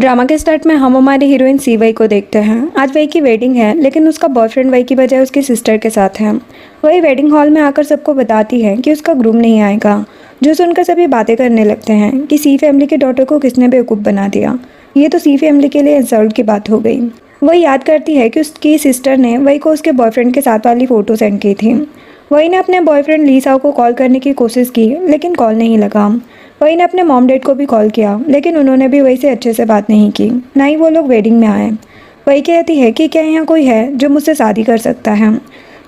Drama के start में हम हमारी हीरोइन सी वई को देखते हैं। आज वई की वेडिंग है, लेकिन उसका बॉयफ्रेंड वई की बजाय उसकी सिस्टर के साथ है। वही वेडिंग हॉल में आकर सबको बताती है कि उसका ग्रूम नहीं आएगा, जो सुनकर सभी बातें करने लगते हैं कि सी फैमिली की डॉटर को किसने बेवकूफ़ बना दिया। ये तो सी फैमिली के लिए इंसल्ट की बात हो गई। वही याद करती है कि उसकी सिस्टर ने वई को उसके बॉयफ्रेंड के साथ वाली फ़ोटो सेंड की थी। वही ने अपने बॉयफ्रेंड ली साओ को कॉल करने की कोशिश की, लेकिन कॉल नहीं लगा। वही ने अपने मॉम डैड को भी कॉल किया, लेकिन उन्होंने भी वही से अच्छे से बात नहीं की, ना ही वो लोग वेडिंग में आए। वही कहती है कि क्या यहाँ कोई है जो मुझसे शादी कर सकता है।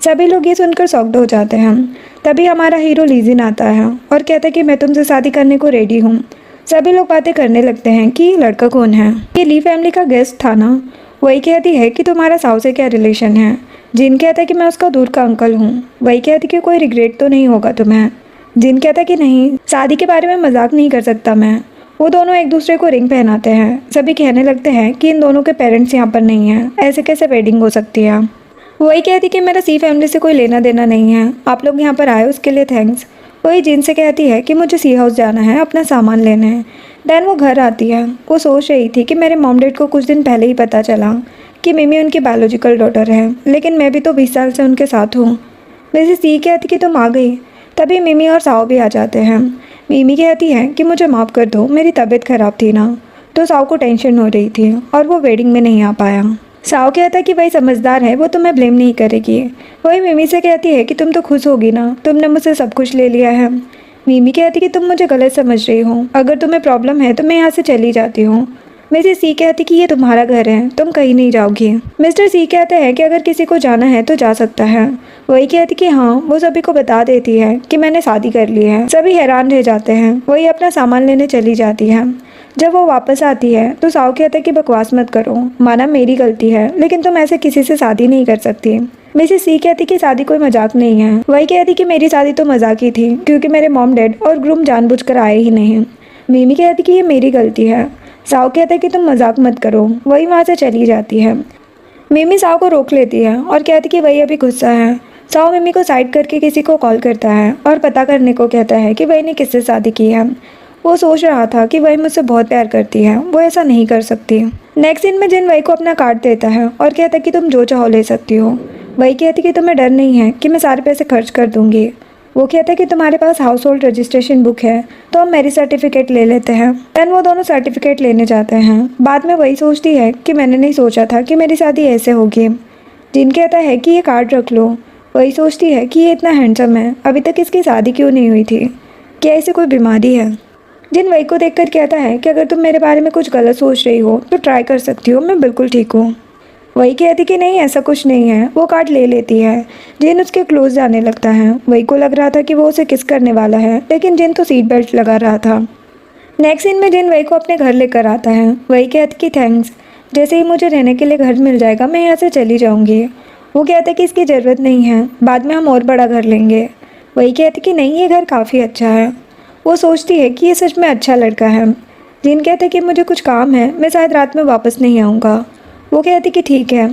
सभी लोग ये सुनकर शॉक्ड हो जाते हैं। तभी हमारा हीरो लीजिन आता है और कहता है कि मैं तुमसे शादी करने को रेडी हूँ। सभी लोग बातें करने लगते हैं कि ये लड़का कौन है, ये ली फैमिली का गेस्ट था ना। वही कहती है कि तुम्हारा साउ से क्या रिलेशन है। जिन कहता है कि मैं उसका दूर का अंकल हूँ। वही कहती कि कोई रिग्रेट तो नहीं होगा तुम्हें। जिन कहता कि नहीं, शादी के बारे में मजाक नहीं कर सकता मैं। वो दोनों एक दूसरे को रिंग पहनाते हैं। सभी कहने लगते हैं कि इन दोनों के पेरेंट्स यहाँ पर नहीं हैं, ऐसे कैसे वेडिंग हो सकती है। वही कहती कि मेरा सी फैमिली से कोई लेना देना नहीं है, आप लोग यहाँ पर आए उसके लिए थैंक्स। वही जिन से कहती है कि मुझे सी हाउस जाना है अपना सामान लेने। देन वो घर आती है। वो सोच रही थी कि मेरे मॉम डैड को कुछ दिन पहले ही पता चला कि मिमी उनकी बायोलॉजिकल डॉटर है, लेकिन मैं भी तो 20 साल से उनके साथ हूँ। वैसे सी कहती कि तुम आ गई। तभी मिमी और साओ भी आ जाते हैं। मिमी कहती है कि मुझे माफ़ कर दो, मेरी तबीयत ख़राब थी ना, तो साओ को टेंशन हो रही थी और वो वेडिंग में नहीं आ पाया। साओ कहता कि वही समझदार है, वो तुम्हें ब्लेम नहीं करेगी। वही मिमी से कहती है कि तुम तो खुश होगी ना, तुमने मुझसे सब कुछ ले लिया है। मिमी कहती कि तुम मुझे गलत समझ रही हो, अगर तुम्हें प्रॉब्लम है तो मैं यहाँ से चली जाती हूँ। वैसे सी कहती कि ये तुम्हारा घर है, तुम कहीं नहीं जाओगी। मिस्टर सी कहते हैं कि अगर किसी को जाना है तो जा सकता है। वही कहती कि हाँ, वो सभी को बता देती है कि मैंने शादी कर ली है। सभी हैरान रह जाते हैं। वही अपना सामान लेने चली जाती है। जब वो वापस आती है तो साओ कहता है कि बकवास मत करो, माना मेरी गलती है, लेकिन तुम ऐसे किसी से शादी नहीं कर सकती। मिसेस सी कहती कि शादी कोई मजाक नहीं है। वही कहती कि मेरी शादी तो मजाक ही थी, क्योंकि मेरे मॉम डैड और ग्रूम जानबूझकर आए ही नहीं। मिमी कहती कि ये मेरी गलती है। साओ कहता है कि तुम मजाक मत करो। वही वहाँ से चली जाती है। मिमी साओ को रोक लेती है और कहती कि वही अभी गुस्सा है। साओ मिमी को साइड करके किसी को कॉल करता है और पता करने को कहता है कि वही ने किससे शादी की है। वो सोच रहा था कि वही मुझसे बहुत प्यार करती है, वो ऐसा नहीं कर सकती। नेक्स्ट सीन में जिन वही को अपना कार्ड देता है और कहता है कि तुम जो चाहो ले सकती हो। वही कहती कि तुम्हें डर नहीं है कि मैं सारे पैसे खर्च कर दूंगी। वो कहता है कि तुम्हारे पास हाउस होल्ड रजिस्ट्रेशन बुक है, तो हम मैरिज सर्टिफिकेट ले लेते हैं। देन वो दोनों सर्टिफिकेट लेने जाते हैं। बाद में वही सोचती है कि मैंने नहीं सोचा था कि मेरी शादी ऐसे होगी। जिन कहता है कि ये कार्ड रख लो। वही सोचती है कि ये इतना हैंडसम है, अभी तक इसकी शादी क्यों नहीं हुई थी, क्या इसे कोई बीमारी है। जिन वही को देखकर कहता है कि अगर तुम मेरे बारे में कुछ गलत सोच रही हो तो ट्राई कर सकती हो, मैं बिल्कुल ठीक हूँ। वही कहती कि नहीं, ऐसा कुछ नहीं है। वो कार्ड ले लेती है। जिन उसके क्लोज जाने लगता है। वही को लग रहा था कि वो उसे किस करने वाला है, लेकिन जिन तो सीट बेल्ट लगा रहा था। नेक्स्ट सीन में जिन वही को अपने घर लेकर आता है। वही कहती कि थैंक्स, जैसे ही मुझे रहने के लिए घर मिल जाएगा मैं यहाँ से चली जाऊँगी। वो कहता है कि इसकी ज़रूरत नहीं है, बाद में हम और बड़ा घर लेंगे। वही कहती कि नहीं, ये घर काफ़ी अच्छा है। वो सोचती है कि ये सच में अच्छा लड़का है। जिन कहते कि मुझे कुछ काम है, मैं शायद रात में वापस नहीं आऊँगा। वो कहती कि ठीक है।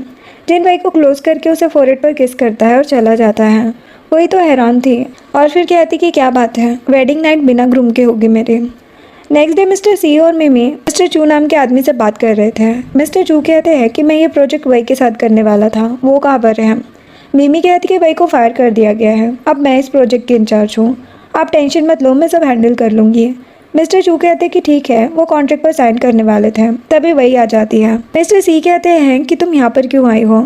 जिन वही को क्लोज करके उसे फोरहेड पर किस करता है और चला जाता है। वही तो हैरान थी और फिर कहती कि क्या बात है, वेडिंग नाइट बिना ग्रूम के होगी मेरी। नेक्स्ट डे मिस्टर सी और मिमी मिस्टर चू नाम के आदमी से बात कर रहे थे। मिस्टर चू कहते हैं कि मैं ये प्रोजेक्ट वही के साथ करने वाला था, वो कहाँ पर है। मिमी कहती कि वही को फायर कर दिया गया है, अब मैं इस प्रोजेक्ट की इंचार्ज हूँ, आप टेंशन मत लो, मैं सब हैंडल कर लूँगी। मिस्टर चू कहते कि ठीक है, वो कॉन्ट्रैक्ट पर साइन करने वाले थे। तभी वही आ जाती है। मिस्टर सी कहते हैं कि तुम यहाँ पर क्यों आई हो।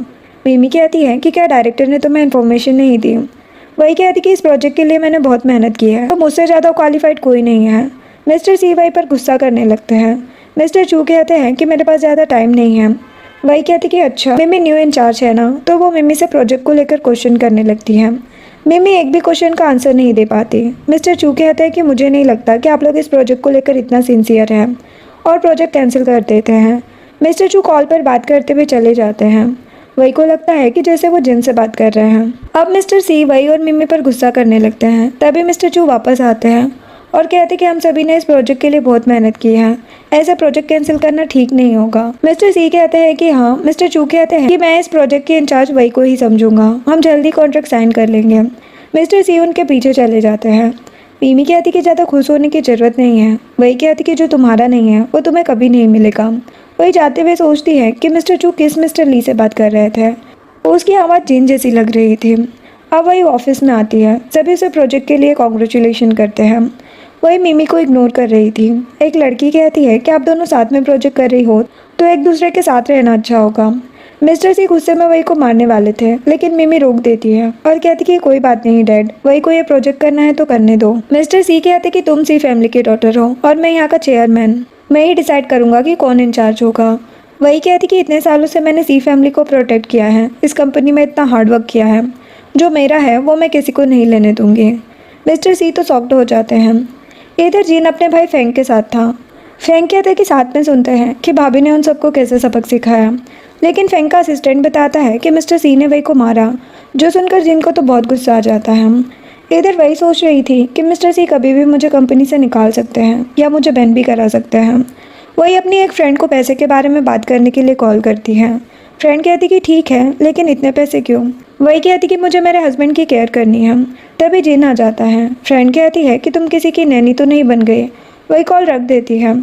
मिमी कहती है कि क्या डायरेक्टर ने तुम्हें इन्फॉर्मेशन नहीं दी। वही कहती कि इस प्रोजेक्ट के लिए मैंने बहुत मेहनत की है, तो मुझसे ज़्यादा क्वालिफाइड कोई नहीं है। मिस्टर सी वही पर गुस्सा करने लगते हैं। मिस्टर चू कहते हैं कि मेरे पास ज़्यादा टाइम नहीं है। वही कहती कि अच्छा, मिमी न्यू इंचार्ज है ना, तो वो मिमी से प्रोजेक्ट को लेकर क्वेश्चन करने लगती है। मिमी एक भी क्वेश्चन का आंसर नहीं दे पाती। मिस्टर चू कहते हैं कि मुझे नहीं लगता कि आप लोग इस प्रोजेक्ट को लेकर इतना सिंसियर हैं, और प्रोजेक्ट कैंसिल कर देते हैं। मिस्टर चू कॉल पर बात करते हुए चले जाते हैं। वही को लगता है कि जैसे वो जिन से बात कर रहे हैं। अब मिस्टर सी वही और मिमी पर गुस्सा करने लगते हैं। तभी मिस्टर चू वापस आते हैं और कहते कि हम सभी ने इस प्रोजेक्ट के लिए बहुत मेहनत की है, ऐसा प्रोजेक्ट कैंसिल करना ठीक नहीं होगा। मिस्टर सी कहते हैं कि हाँ। मिस्टर चू कहते हैं कि मैं इस प्रोजेक्ट के इंचार्ज वही को ही समझूंगा, हम जल्दी कॉन्ट्रैक्ट साइन कर लेंगे। मिस्टर सी उनके पीछे चले जाते हैं। मिमी कहती कि ज़्यादा खुश होने की ज़रूरत नहीं है। वही कहती कि जो तुम्हारा नहीं है वो तुम्हें कभी नहीं मिलेगा। वही जाते हुए सोचती है कि मिस्टर चू किस मिस्टर ली से बात कर रहे थे। उसकी आवाज़ जिन जैसी लग रही थी। अब वही ऑफिस में आती है, सभी उसे प्रोजेक्ट के लिए कॉन्ग्रेचुलेशन करते हैं। वही मिमी को इग्नोर कर रही थी। एक लड़की कहती है कि आप दोनों साथ में प्रोजेक्ट कर रही हो तो एक दूसरे के साथ रहना अच्छा होगा। मिस्टर सी गुस्से में वही को मारने वाले थे, लेकिन मिमी रोक देती है और कहती कि कोई बात नहीं डैड, वही को ये प्रोजेक्ट करना है तो करने दो। मिस्टर सी कहते कि तुम सी फैमिली की डॉटर हो और मैं यहाँ का चेयरमैन, मैं ही डिसाइड करूंगा कि कौन इंचार्ज होगा। वही कहती कि इतने सालों से मैंने सी फैमिली को प्रोटेक्ट किया है, इस कंपनी में इतना हार्ड वर्क किया है, जो मेरा है वो मैं किसी को नहीं लेने दूंगी। मिस्टर सी तो शॉक्ड हो जाते हैं। इधर जीन अपने भाई फेंग के साथ था। फेंग कहते कि साथ में सुनते हैं कि भाभी ने उन सबको कैसे सबक सिखाया, लेकिन फेंग का असिस्टेंट बताता है कि मिस्टर सी ने वही को मारा, जो सुनकर जिन को तो बहुत गुस्सा आ जाता है। इधर वही सोच रही थी कि मिस्टर सी कभी भी मुझे कंपनी से निकाल सकते हैं या मुझे बैन भी करा सकते हैं। वही अपनी एक फ्रेंड को पैसे के बारे में बात करने के लिए कॉल करती है। फ्रेंड कहती कि ठीक है, लेकिन इतने पैसे क्यों? वही कहती कि मुझे मेरे हस्बैंड की केयर करनी है। तभी जिन आ जाता है। फ्रेंड कहती है कि तुम किसी की नैनी तो नहीं बन गए। वही कॉल रख देती है।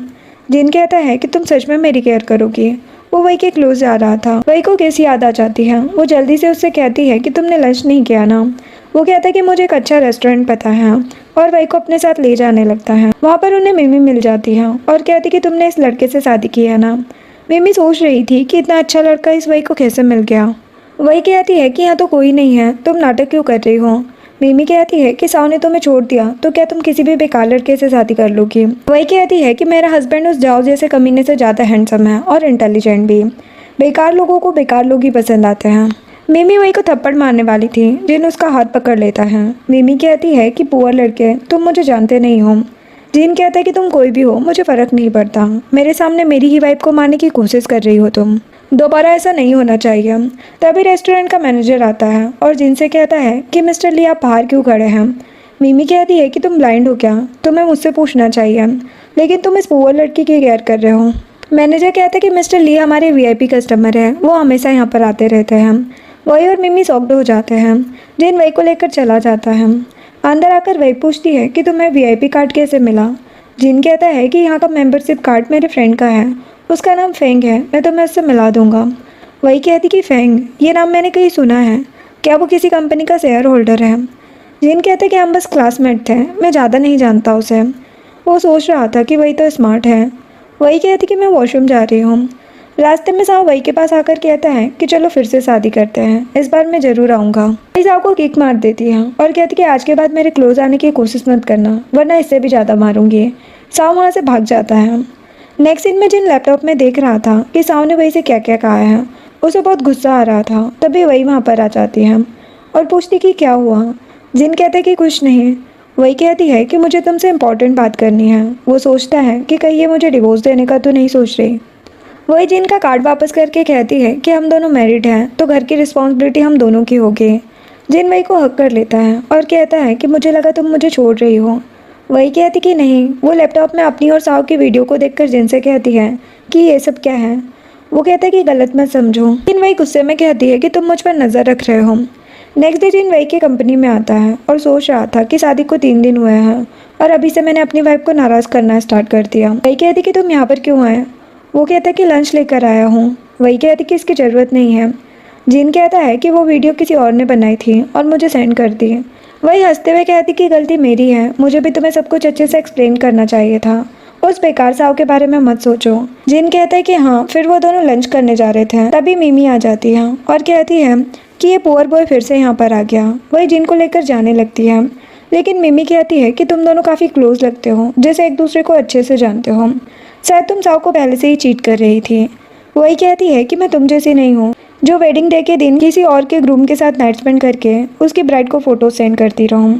जिन कहता है कि तुम सच में मेरी केयर करोगी। वो वही के क्लोज जा रहा था। वही को कैसी याद आ जाती है। वो जल्दी से उससे कहती है कि तुमने लंच नहीं किया ना। वो कहता है कि मुझे एक अच्छा रेस्टोरेंट पता है और वही को अपने साथ ले जाने लगता है। वहाँ पर उन्हें मिमी मिल जाती है और कहती कि तुमने इस लड़के से शादी की है ना। मिमी सोच रही थी कि इतना अच्छा लड़का इस वही को कैसे मिल गया। वही कहती है कि यहाँ तो कोई नहीं है, तुम नाटक क्यों कर रही हो। मिमी कहती है कि साव ने तुम्हें छोड़ दिया तो क्या तुम किसी भी बेकार लड़के से शादी कर लोगी। वही कहती है कि मेरा हस्बैंड उस जाओ जैसे कमीने से ज़्यादा हैंडसम है और इंटेलिजेंट भी। बेकार लोगों को बेकार लोग ही पसंद आते हैं। मिमी वही को थप्पड़ मारने वाली थी, जिन उसका हाथ पकड़ लेता है। मिमी कहती है कि पुअर लड़के, तुम मुझे जानते नहीं हो। जिन कहता है कि तुम कोई भी हो, मुझे फ़र्क नहीं पड़ता, मेरे सामने मेरी ही वाइफ को मारने की कोशिश कर रही हो तुम, दोबारा ऐसा नहीं होना चाहिए। तभी रेस्टोरेंट का मैनेजर आता है और जिनसे कहता है कि मिस्टर ली आप बाहर क्यों खड़े हैं। मिमी कहती है कि तुम ब्लाइंड हो क्या, तुम्हें मुझसे पूछना चाहिए, लेकिन तुम इस पुअर लड़की की केयर कर रहे हो। मैनेजर कहता है कि मिस्टर ली हमारे वीआईपी कस्टमर हैं, वो हमेशा यहाँ पर आते रहते हैं। वही और मिमी शॉक्ड हो जाते हैं। जिन वही को लेकर चला जाता है। अंदर आकर वही पूछती है कि तुम्हें वीआईपी कार्ड कैसे मिला। जिन कहता है कि यहाँ का मेंबरशिप कार्ड मेरे फ्रेंड का है, उसका नाम फेंग है, मैं तुम्हें उससे मिला दूंगा। वही कहती कि फेंग, ये नाम मैंने कहीं सुना है, क्या वो किसी कंपनी का शेयर होल्डर है। जिन कहते कि हम बस क्लासमेट थे, मैं ज़्यादा नहीं जानता उसे। वो सोच रहा था कि वही तो स्मार्ट है। वही कहती कि मैं वॉशरूम जा रही हूँ। रास्ते में साव वही के पास आकर कहता है कि चलो फिर से शादी करते हैं, इस बार मैं ज़रूर आऊँगा। वही साव को किक मार देती है और कहती कि आज के बाद मेरे क्लोज आने की कोशिश मत करना, वरना इससे भी ज़्यादा मारूंगी। साव वहाँ से भाग जाता है। नेक्स्ट सीन में जिन लैपटॉप में देख रहा था कि साव ने वही से क्या क्या कहा है, उसे बहुत गुस्सा आ रहा था। तभी वही वहाँ पर आ जाती है और पूछती कि क्या हुआ। जिन कहते कि कुछ नहीं। वही कहती है कि मुझे तुमसे इम्पोर्टेंट बात करनी है। वो सोचता है कि कहीं ये मुझे डिवोर्स देने का तो नहीं सोच रही। वही जिन का कार्ड वापस करके कहती है कि हम दोनों मैरिड हैं तो घर की रिस्पॉन्सिबिलिटी हम दोनों की होगी। जिन वही को हक कर लेता है और कहता है कि मुझे लगा तुम मुझे छोड़ रही हो। वही कहती कि नहीं। वो लैपटॉप में अपनी और साव की वीडियो को देखकर जिन से कहती है कि ये सब क्या है। वो कहता है कि गलत मत समझो। जिन वही गुस्से में कहती है कि तुम मुझ पर नज़र रख रहे हो। नेक्स्ट डे जिन वही की कंपनी में आता है और सोच रहा था कि शादी को 3 दिन हुए हैं और अभी से मैंने अपनी वाइफ को नाराज़ करना स्टार्ट कर दिया। वही कहती कि तुम यहाँ पर क्यों आए। वो कहता है कि लंच लेकर आया हूँ। वही कहती कि इसकी ज़रूरत नहीं है। जिन कहता है कि वो वीडियो किसी और ने बनाई थी और मुझे सेंड कर दी। वही हंसते हुए कहती कि गलती मेरी है, मुझे भी तुम्हें सब कुछ अच्छे से एक्सप्लेन करना चाहिए था। उस बेकार साव के बारे में मत सोचो। जिन कहता है कि हाँ। फिर वो दोनों लंच करने जा रहे थे। तभी मिमी आ जाती है और कहती है कि ये पुअर बॉय फिर से यहाँ पर आ गया। वही जिन को लेकर जाने लगती है, लेकिन मिमी कहती है कि तुम दोनों काफ़ी क्लोज लगते हो, जैसे एक दूसरे को अच्छे से जानते हो। शायद तुम साव को पहले से ही चीट कर रही थी। वही कहती है कि मैं तुम जैसी नहीं हूँ, जो वेडिंग डे के दिन किसी और के ग्रूम के साथ नाइट स्पेंड करके उसकी ब्राइड को फ़ोटो सेंड करती रहूँ।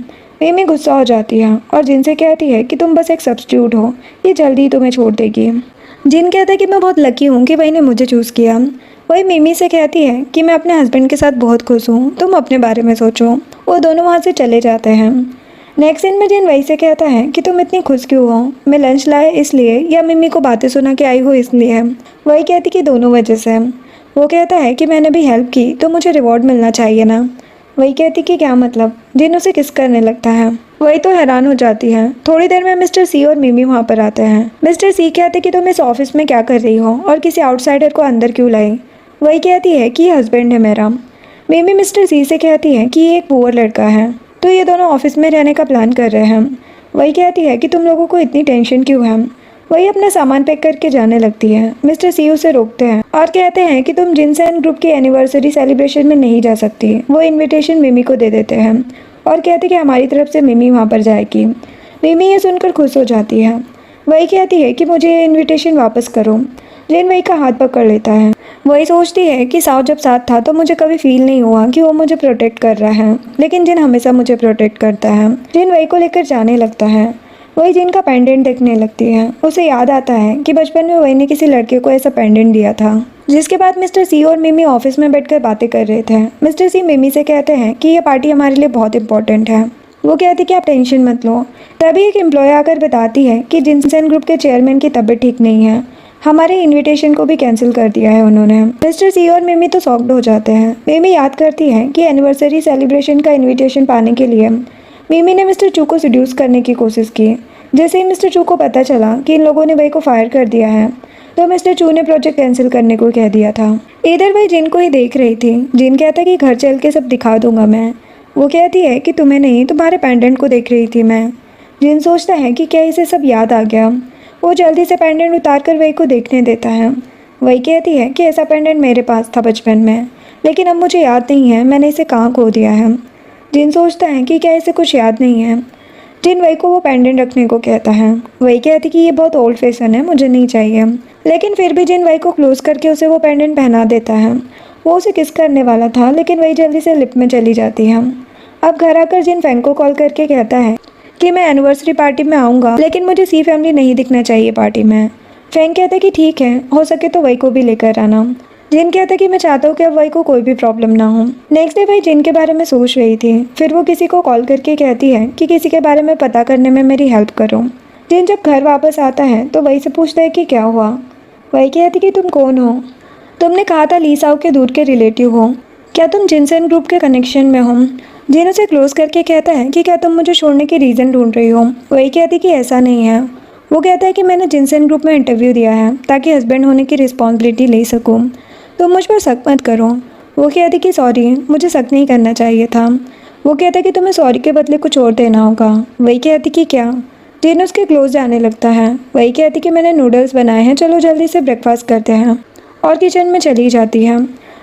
मिमी गुस्सा हो जाती है और जिन से कहती है कि तुम बस एक सब्स्टिट्यूट हो, ये जल्दी ही तुम्हें छोड़ देगी। जिन कहता है कि मैं बहुत लकी हूँ कि वही ने मुझे चूज़ किया। वही मिमी से कहती है कि मैं अपने हस्बैंड के साथ बहुत खुश हूँ, तुम अपने बारे में सोचो। वो दोनों वहाँ से चले जाते हैं। नेक्स्ट सीन में जिन वही से कहता है कि तुम इतनी खुश क्यों हो, मैं लंच लाया इसलिए या मिमी को बातें सुना के आई हो इसलिए। वही कहती कि दोनों वजह से। वो कहता है कि मैंने भी हेल्प की तो मुझे रिवॉर्ड मिलना चाहिए ना। वही कहती कि क्या मतलब। जिन उसे किस करने लगता है। वही तो हैरान हो जाती है। थोड़ी देर में मिस्टर सी और मिमी वहाँ पर आते हैं। मिस्टर सी कहते कि तुम इस ऑफिस में क्या कर रही हो और किसी आउटसाइडर को अंदर क्यों लाई। वही कहती है कि ये हस्बैंड है मेरा। मिमी मिस्टर सी से कहती है कि ये एक पुअर लड़का है, तो ये दोनों ऑफिस में रहने का प्लान कर रहे हैं। वही कहती है कि तुम लोगों को इतनी टेंशन क्यों है। वही अपना सामान पैक करके जाने लगती है। मिस्टर सी उसे रोकते हैं और कहते हैं कि तुम जिनसेन ग्रुप की एनिवर्सरी सेलिब्रेशन में नहीं जा सकती। वो इनविटेशन मिमी को दे देते हैं और कहते कि हमारी तरफ से मिमी वहाँ पर जाएगी। मिमी ये सुनकर खुश हो जाती है। वही कहती है कि मुझे ये इनविटेशन वापस करो। जिन वही का हाथ पकड़ लेता है। वही सोचती है कि साव जब साथ था तो मुझे कभी फील नहीं हुआ कि वो मुझे प्रोटेक्ट कर रहा है, लेकिन जिन हमेशा मुझे प्रोटेक्ट करता है। जिन वही को लेकर जाने लगता है। वही जिन का पेंडेंट देखने लगती है। उसे याद आता है कि बचपन में वही ने किसी लड़के को ऐसा पेंडेंट दिया था। जिसके बाद मिस्टर सी और मिमी ऑफिस में बैठकर बातें कर रहे थे। मिस्टर सी मिमी से कहते हैं कि ये पार्टी हमारे लिए बहुत इंपॉर्टेंट है। वो कहती कि आप टेंशन मत लो। तभी एक एम्प्लॉय आकर बताती है कि जिनसेन ग्रुप के चेयरमैन की तबीयत ठीक नहीं है, हमारे इनविटेशन को भी कैंसिल कर दिया है उन्होंने। मिस्टर सी और मिमी तो शॉक्ड हो जाते हैं। मिमी याद करती है कि एनिवर्सरी सेलिब्रेशन का इनविटेशन पाने के लिए मिमी ने मिस्टर चू को सेड्यूस करने की कोशिश की। जैसे ही मिस्टर चू को पता चला कि इन लोगों ने वही को फायर कर दिया है, तो मिस्टर चू ने प्रोजेक्ट कैंसिल करने को कह दिया था। इधर वही जिन को ही देख रही थी। जिन कहता कि घर चल के सब दिखा दूंगा मैं। वो कहती है कि तुम्हें नहीं, तुम्हारे पेंडेंट को देख रही थी मैं। जिन सोचता है कि क्या इसे सब याद आ गया। वो जल्दी से पेंडेंट उतार कर वही को देखने देता है। वही कहती है कि ऐसा पेंडेंट मेरे पास था बचपन में, लेकिन अब मुझे याद नहीं है मैंने इसे कहाँ खो दिया है। जिन सोचता है कि क्या इसे कुछ याद नहीं है। जिन वही को वो पेंडेंट रखने को कहता है। वही कहती कि ये बहुत ओल्ड फैशन है, मुझे नहीं चाहिए, लेकिन फिर भी जिन वही को क्लोज करके उसे वो पेंडेंट पहना देता है। वो उसे किस करने वाला था, लेकिन वही जल्दी से लिफ्ट में चली जाती है। अब घर आकर जिन फैंग को कॉल करके कहता है कि मैं एनिवर्सरी पार्टी में आऊँगा, लेकिन मुझे सी फैमिली नहीं दिखना चाहिए पार्टी में। फैंग कहता है कि ठीक है, हो सके तो वही को भी लेकर आना। जिन कहता है कि मैं चाहता हूँ कि अब वही को कोई भी प्रॉब्लम ना हो। नेक्स्ट डे वही जिन के बारे में सोच रही थी। फिर वो किसी को कॉल करके कहती है कि किसी के बारे में पता करने में मेरी हेल्प करो। जिन जब घर वापस आता है तो वही से पूछता है कि क्या हुआ। वही कहती कि तुम कौन हो। तुमने कहा था ली साओ के दूर के रिलेटिव हो। क्या तुम जिनसेन ग्रुप के कनेक्शन में हो। जिन उसे क्लोज करके कहता है कि क्या तुम मुझे छोड़ने की रीज़न ढूंढ रही हो। वही कहती कि ऐसा नहीं है। वो कहता है कि मैंने जिनसेन ग्रुप में इंटरव्यू दिया है ताकि हस्बैंड होने की रिस्पॉन्सिबिलिटी ले सकूँ, तो मुझ पर शक मत करो। वो कहती कि सॉरी, मुझे शक नहीं करना चाहिए था। वो कहता कि तुम्हें सॉरी के बदले कुछ और देना होगा। वही कहती कि क्या। जिन उसके क्लोज जाने लगता है। वही कहती कि मैंने नूडल्स बनाए हैं, चलो जल्दी से ब्रेकफास्ट करते हैं, और किचन में चली जाती है।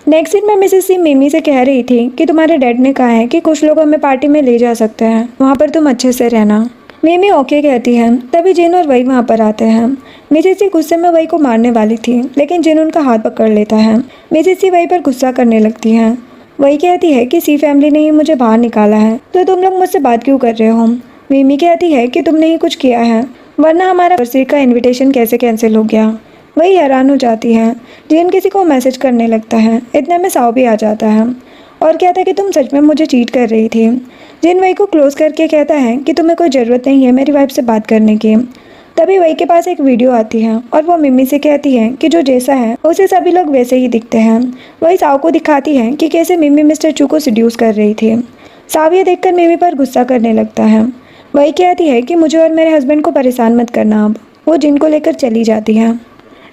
नेक्स्ट दिन मैं मिसेस सी मिमी से कह रही थी कि तुम्हारे डैड ने कहा है कि कुछ लोग हमें पार्टी में ले जा सकते हैं, वहाँ पर तुम अच्छे से रहना। मिमी ओके कहती है। तभी जिन और वही वहाँ पर आते हैं। मिसेस सी गुस्से में वही को मारने वाली थी, लेकिन जिन उनका हाथ पकड़ लेता है। मिसेस सी वही पर गुस्सा करने लगती है। वही कहती है कि सी फैमिली ने ही मुझे बाहर निकाला है, तो तुम लोग मुझसे बात क्यों कर रहे हो। मिमी कहती है कि तुमने ही कुछ किया है, वरना हमारा एनिवर्सरी का इन्विटेशन कैसे कैंसिल हो गया। वही हैरान हो जाती है। जिन किसी को मैसेज करने लगता है। इतने में साव भी आ जाता है और कहता है कि तुम सच में मुझे चीट कर रही थी। जिन वही को क्लोज करके कहता है कि तुम्हें कोई ज़रूरत नहीं है मेरी वाइफ से बात करने की। तभी वही के पास एक वीडियो आती है और वो मिमी से कहती है कि जो जैसा है उसे सभी लोग वैसे ही दिखते हैं। वही साव को दिखाती है कि कैसे मिमी मिस्टर चू को सेड्यूस कर रही थी। साव ये देखकर मिमी पर गुस्सा करने लगता है। वही कहती है कि मुझे और मेरे हस्बैंड को परेशान मत करना। अब वो जिन को लेकर चली जाती है।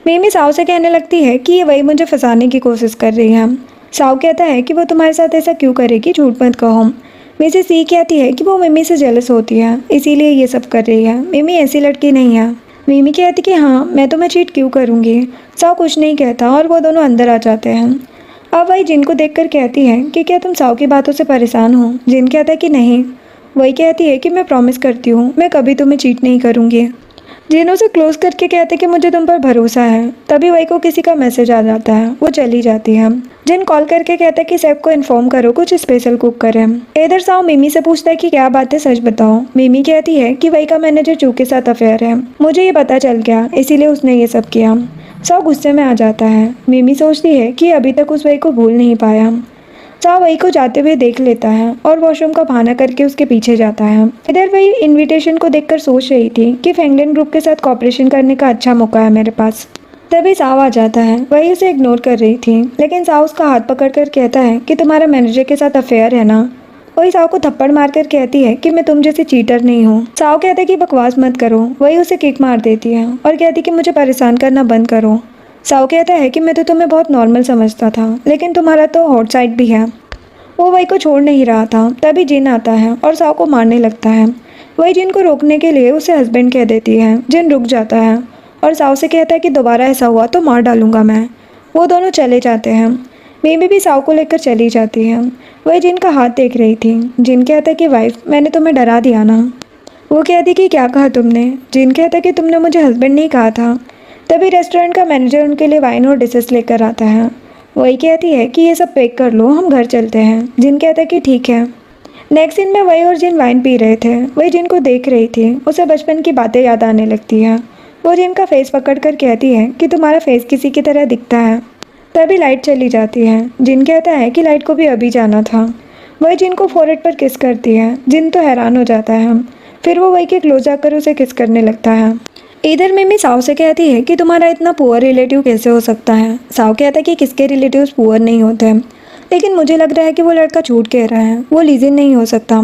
मिमी साव से कहने लगती है कि ये वही मुझे फंसाने की कोशिश कर रही है। साव कहता है कि वो तुम्हारे साथ ऐसा क्यों करेगी, झूठ मत कहो। मिसेस सी कहती है कि वो मिमी से जेलस होती है, इसीलिए ये सब कर रही है। मिमी ऐसी लड़की नहीं है। मिमी कहती कि हाँ, मैं तुम्हें चीट क्यों करूँगी। साव कुछ नहीं कहता और वो दोनों अंदर आ जाते हैं। अब वही जिन को देखकर कहती है कि क्या तुम साव की बातों से परेशान हो। जिन कहता है कि नहीं। वही कहती है कि मैं प्रॉमिस करती हूँ मैं कभी तुम्हें चीट नहीं करूँगी। जिन उसे क्लोज करके कहते कि मुझे तुम पर भरोसा है। तभी वही को किसी का मैसेज आ जाता है। वो चली जाती है। जिन कॉल करके कहता है कि सेफ को इन्फॉर्म करो कुछ स्पेशल कुक करें। इधर साव मिमी से पूछता है कि क्या बात है, सच बताओ। मिमी कहती है कि वही का मैनेजर चू के साथ अफेयर है, मुझे ये पता चल गया, इसीलिए उसने ये सब किया। साव गुस्से में आ जाता है। मिमी सोचती है कि अभी तक उस वही को भूल नहीं पाया। साव वही को जाते हुए देख लेता है और वॉशरूम का बहाना करके उसके पीछे जाता है। इधर वही इनविटेशन को देखकर सोच रही थी कि फैंगलिन ग्रुप के साथ कॉपरेशन करने का अच्छा मौका है मेरे पास। तभी साव आ जाता है। वही उसे इग्नोर कर रही थी, लेकिन साव उसका हाथ पकड़कर कहता है कि तुम्हारा मैनेजर के साथ अफेयर है ना। वही साओ को थप्पड़ मारकर कहती है कि मैं तुम जैसी चीटर नहीं हूँ। साओ कहता है कि बकवास मत करो। वही उसे किक मार देती है और कहती है कि मुझे परेशान करना बंद करो। साओ कहता है कि मैं तो तुम्हें बहुत नॉर्मल समझता था, लेकिन तुम्हारा तो हॉट साइड भी है। वो वही को छोड़ नहीं रहा था, तभी जिन आता है और साओ को मारने लगता है। वही जिन को रोकने के लिए उसे हस्बैंड कह देती है। जिन रुक जाता है और साओ से कहता है कि दोबारा ऐसा हुआ तो मार डालूंगा मैं। वो दोनों चले जाते हैं। मिमी भी साओ को लेकर चली जाती है। वही जिन का हाथ देख रही थी। जिन कहता है कि वाइफ मैंने तुम्हें डरा दिया ना। वो कहती कि क्या कहा तुमने। जिन कहता कि तुमने मुझे हस्बैंड नहीं कहा था। तभी रेस्टोरेंट का मैनेजर उनके लिए वाइन और डिशेस लेकर आता है। वही कहती है कि ये सब पैक कर लो, हम घर चलते हैं। जिन कहता है कि ठीक है। नेक्स्ट सीन में वही और जिन वाइन पी रहे थे। वही जिन को देख रही थी, उसे बचपन की बातें याद आने लगती है। वो जिन का फेस पकड़ कर कहती है कि तुम्हारा फेस किसी की तरह दिखता है। तभी लाइट चली जाती है। जिन कहता है कि लाइट को भी अभी जाना था। वही जिन को फोरहेड पर किस करती है। जिन तो हैरान हो जाता है। फिर वो वही के क्लोज आकर उसे किस करने लगता है। इधर मिमी साओ से कहती है कि तुम्हारा इतना पुअर रिलेटिव कैसे हो सकता है। साओ कहता है कि किसके रिलेटिव्स पुअर नहीं होते, लेकिन मुझे लग रहा है कि वो लड़का झूठ कह रहा है, वो लीजिन नहीं हो सकता।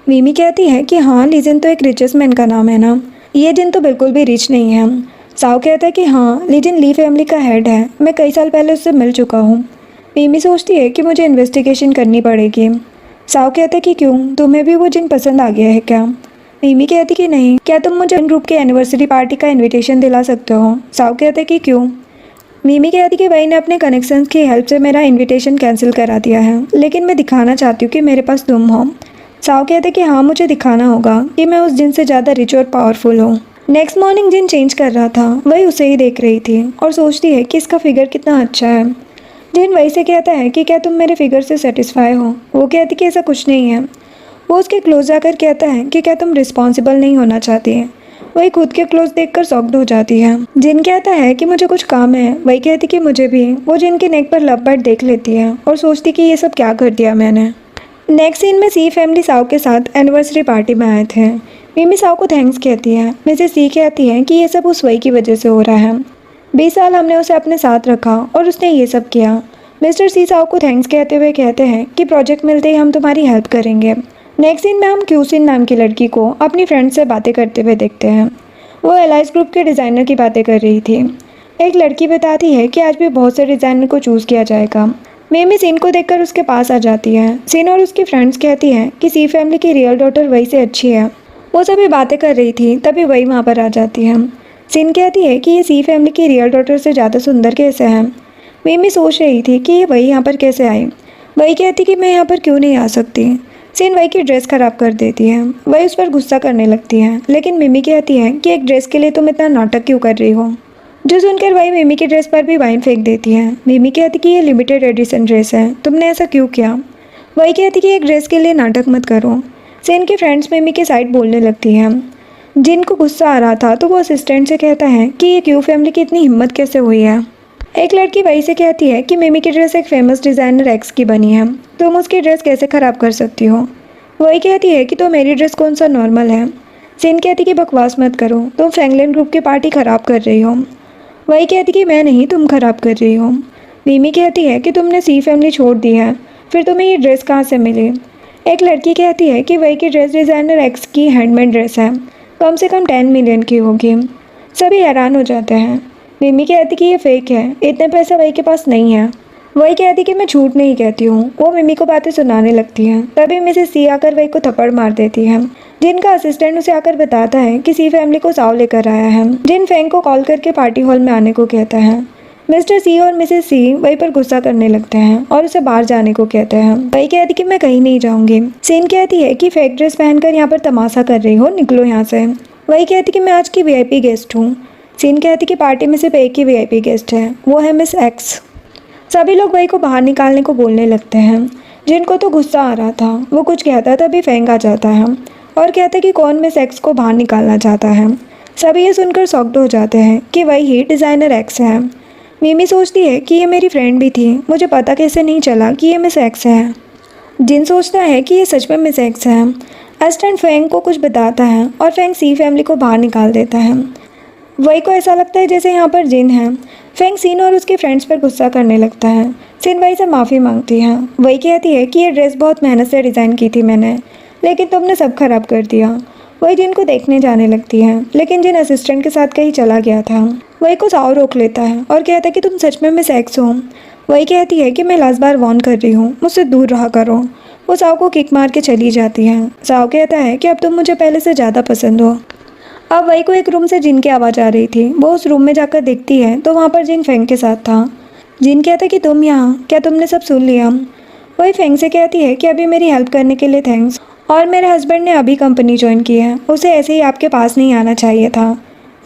मिमी कहती है कि हाँ, लीजिन तो एक रिचेस्ट मैन का नाम है ना, ये जिन तो बिल्कुल भी रिच नहीं है। साओ कहता है कि हाँ, लीजिन ली फैमिली का हेड है, मैं कई साल पहले उससे मिल चुका हूँ। मिमी सोचती है कि मुझे इन्वेस्टिगेशन करनी पड़ेगी। साओ कहता है कि क्यों, तुम्हें भी वो जिन पसंद आ गया है क्या। मिमी कहती कि नहीं, क्या तुम मुझे ग्रुप के एनिवर्सरी पार्टी का इनविटेशन दिला सकते हो। साओ कहते कि क्यों। मिमी कहती कि वही ने अपने कनेक्शंस की हेल्प से मेरा इनविटेशन कैंसिल करा दिया है, लेकिन मैं दिखाना चाहती हूँ कि मेरे पास तुम हो। साओ कहते कि हाँ, मुझे दिखाना होगा कि मैं उस जिन से ज़्यादा रिच और पावरफुल हूँ। नेक्स्ट मॉर्निंग जिन चेंज कर रहा था, वही उसे ही देख रही थी और सोचती है कि इसका फिगर कितना अच्छा है। जिन वही से कहता है कि क्या तुम मेरे फिगर से सेटिस्फाई हो। वो कहती कि ऐसा कुछ नहीं है। वो उसके क्लोज जाकर कहता है कि क्या तुम रिस्पॉन्सिबल नहीं होना चाहती है। वही खुद के क्लोज देखकर शॉक्ड हो जाती है। जिन कहता है कि मुझे कुछ काम है। वही कहती कि मुझे भी। वो जिन के नेक पर लव बर्ड देख लेती है और सोचती कि ये सब क्या कर दिया मैंने। नेक्स्ट सीन में सी फैमिली साओ के साथ एनिवर्सरी पार्टी में आए थे। मिमी साओ को थैंक्स कहती है। मिसेस सी कहती है कि ये सब उस वही की वजह से हो रहा है। 20 साल हमने उसे अपने साथ रखा और उसने ये सब किया। मिस्टर सी साओ को थैंक्स कहते हुए कहते हैं कि प्रोजेक्ट मिलते ही हम तुम्हारी हेल्प करेंगे। नेक्स्ट सीन में हम क्यूसिन नाम की लड़की को अपनी फ्रेंड से बातें करते हुए देखते हैं। वो एलाइज ग्रुप के डिज़ाइनर की बातें कर रही थी। एक लड़की बताती है कि आज भी बहुत से डिज़ाइनर को चूज़ किया जाएगा। मिमी सीन को देखकर उसके पास आ जाती है। सीन और उसकी फ्रेंड्स कहती हैं कि सी फैमिली की रियल डॉटर वही से अच्छी है। वो सभी बातें कर रही थी, तभी वही वहाँ पर आ जाती है। सीन कहती है कि ये सी फैमिली की रियल डॉटर से ज़्यादा सुंदर कैसे है। मिमी सोच रही थी कि ये वही यहाँ पर कैसे आई। वही कहती कि मैं यहाँ पर क्यों नहीं आ सकती। सीन वही की ड्रेस खराब कर देती है। वही उस पर गुस्सा करने लगती है, लेकिन मिमी कहती है कि एक ड्रेस के लिए तुम इतना नाटक क्यों कर रही हो। जो सुनकर वही मिमी की ड्रेस पर भी वाइन फेंक देती है। मिमी कहती कि ये लिमिटेड एडिशन ड्रेस है, तुमने ऐसा क्यों किया। वही कहती कि एक ड्रेस के लिए नाटक मत करो। सीन की फ्रेंड्स मिमी के साइड बोलने लगती हैं। जिनको गुस्सा आ रहा था तो वो असिस्टेंट से कहता है कि ये क्यू फैमिली की इतनी हिम्मत कैसे हुई है। एक लड़की वही से कहती है कि मिमी की ड्रेस एक फेमस डिज़ाइनर एक्स की बनी है, तुम उसकी ड्रेस कैसे ख़राब कर सकती हो। वही कहती है कि तो मेरी ड्रेस कौन सा नॉर्मल है। सीन कहती कि बकवास मत करो, तुम फ्रैंकलिन ग्रुप की पार्टी ख़राब कर रही हो। वही कहती कि मैं नहीं, तुम ख़राब कर रही हो। मिमी कहती है कि तुमने सी फैमिली छोड़ दी है, फिर तुम्हें ये ड्रेस कहाँ से मिली। एक लड़की कहती है कि वही की ड्रेस डिज़ाइनर एक्स की हैंडमेड ड्रेस है, कम से कम 10 मिलियन की होगी। सभी हैरान हो जाते हैं। मिमी कहती कि ये फेक है, इतने पैसे वही के पास नहीं है। वही कहती कि मैं झूठ नहीं कहती हूँ। वो मिमी को बातें सुनाने लगती है। तभी मिसेस सी आकर वही को थप्पड़ मार देती है। जिनका असिस्टेंट उसे आकर बताता है कि सी फैमिली को साव लेकर आया है। जिन फैंग को कॉल करके पार्टी हॉल में आने को कहता है। मिस्टर सी और मिसेस सी वही पर गुस्सा करने लगते हैं और उसे बाहर जाने को कहते हैं। वही कहती कि मैं कहीं नहीं जाऊंगी। सीन कहती है कि फेक ड्रेस पहनकर यहाँ पर तमाशा कर रही हो, निकलो यहाँ से। वही कहती कि मैं आज की VIP गेस्ट हूँ। सीन कहती कि पार्टी में सिर्फ एक ही VIP गेस्ट है, वो है मिस एक्स। सभी लोग वही को बाहर निकालने को बोलने लगते हैं। जिनको तो गुस्सा आ रहा था, वो कुछ कहता तभी फैंग आ जाता है और कहता कि कौन मिस एक्स को बाहर निकालना चाहता है। सभी ये सुनकर शॉक्ड हो जाते हैं कि वही ही डिज़ाइनर एक्स है। मिमी सोचती है कि ये मेरी फ्रेंड भी थी, मुझे पता कैसे नहीं चला कि ये मिस एक्स है। जिन सोचता है कि ये सच में मिस एक्स है। असिस्टेंट फैंग को कुछ बताता है और फैंग सी फैमिली को बाहर निकाल देता है। वही को ऐसा लगता है जैसे यहाँ पर जिन है। फेंग सीन और उसके फ्रेंड्स पर गुस्सा करने लगता है। सिन वही से माफ़ी मांगती है। वही कहती है कि ये ड्रेस बहुत मेहनत से डिज़ाइन की थी मैंने, लेकिन तुमने सब खराब कर दिया। वही जिन को देखने जाने लगती है, लेकिन जिन असिस्टेंट के साथ कहीं चला गया था। वही को साव रोक लेता है और कहता है कि तुम सच में मिस एक्स हो। वही कहती है कि मैं लास्ट बार वार्न कर रही हूँ, मुझसे दूर रहा करो। वो साव को किक मार के चली जाती है। साव कहता है कि अब तुम मुझे पहले से ज़्यादा पसंद हो। अब वही को एक रूम से जिन की आवाज़ आ रही थी। वो उस रूम में जाकर देखती है तो वहाँ पर जिन फेंग के साथ था। जिन कहता है कि तुम यहाँ, क्या तुमने सब सुन लिया? वही फेंग से कहती है कि अभी मेरी हेल्प करने के लिए थैंक्स, और मेरे हस्बैंड ने अभी कंपनी ज्वाइन की है, उसे ऐसे ही आपके पास नहीं आना चाहिए था।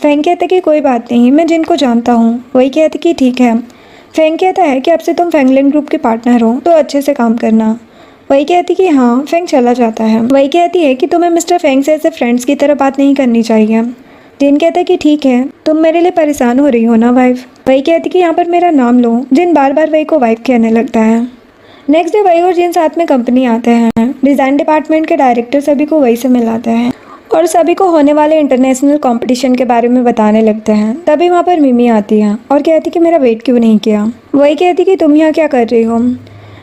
फेंग कहता है कि कोई बात नहीं, मैं जिन को जानता हूँ। वही कहती कि ठीक है। फेंग कहता है कि अब से तुम फैंगलिन ग्रुप के पार्टनर हो तो अच्छे से काम करना। वही कहती कि हाँ। फेंग चला जाता है। वही कहती है कि तुम्हें मिस्टर फेंग से ऐसे फ्रेंड्स की तरह बात नहीं करनी चाहिए। जिन कहता है कि ठीक है, तुम मेरे लिए परेशान हो रही हो ना वाइफ। वही कहती कि यहाँ पर मेरा नाम लो। जिन बार बार वही को वाइफ कहने लगता है। नेक्स्ट डे वही और जिन साथ में कंपनी आते हैं। डिज़ाइन डिपार्टमेंट के डायरेक्टर सभी को वही से मिलाते हैं और सभी को होने वाले इंटरनेशनल कंपटीशन के बारे में बताने लगते हैं। तभी वहाँ पर मिमी आती है और कहती कि मेरा वेट क्यों नहीं किया। वही कहती कि तुम यहाँ क्या कर रही हो।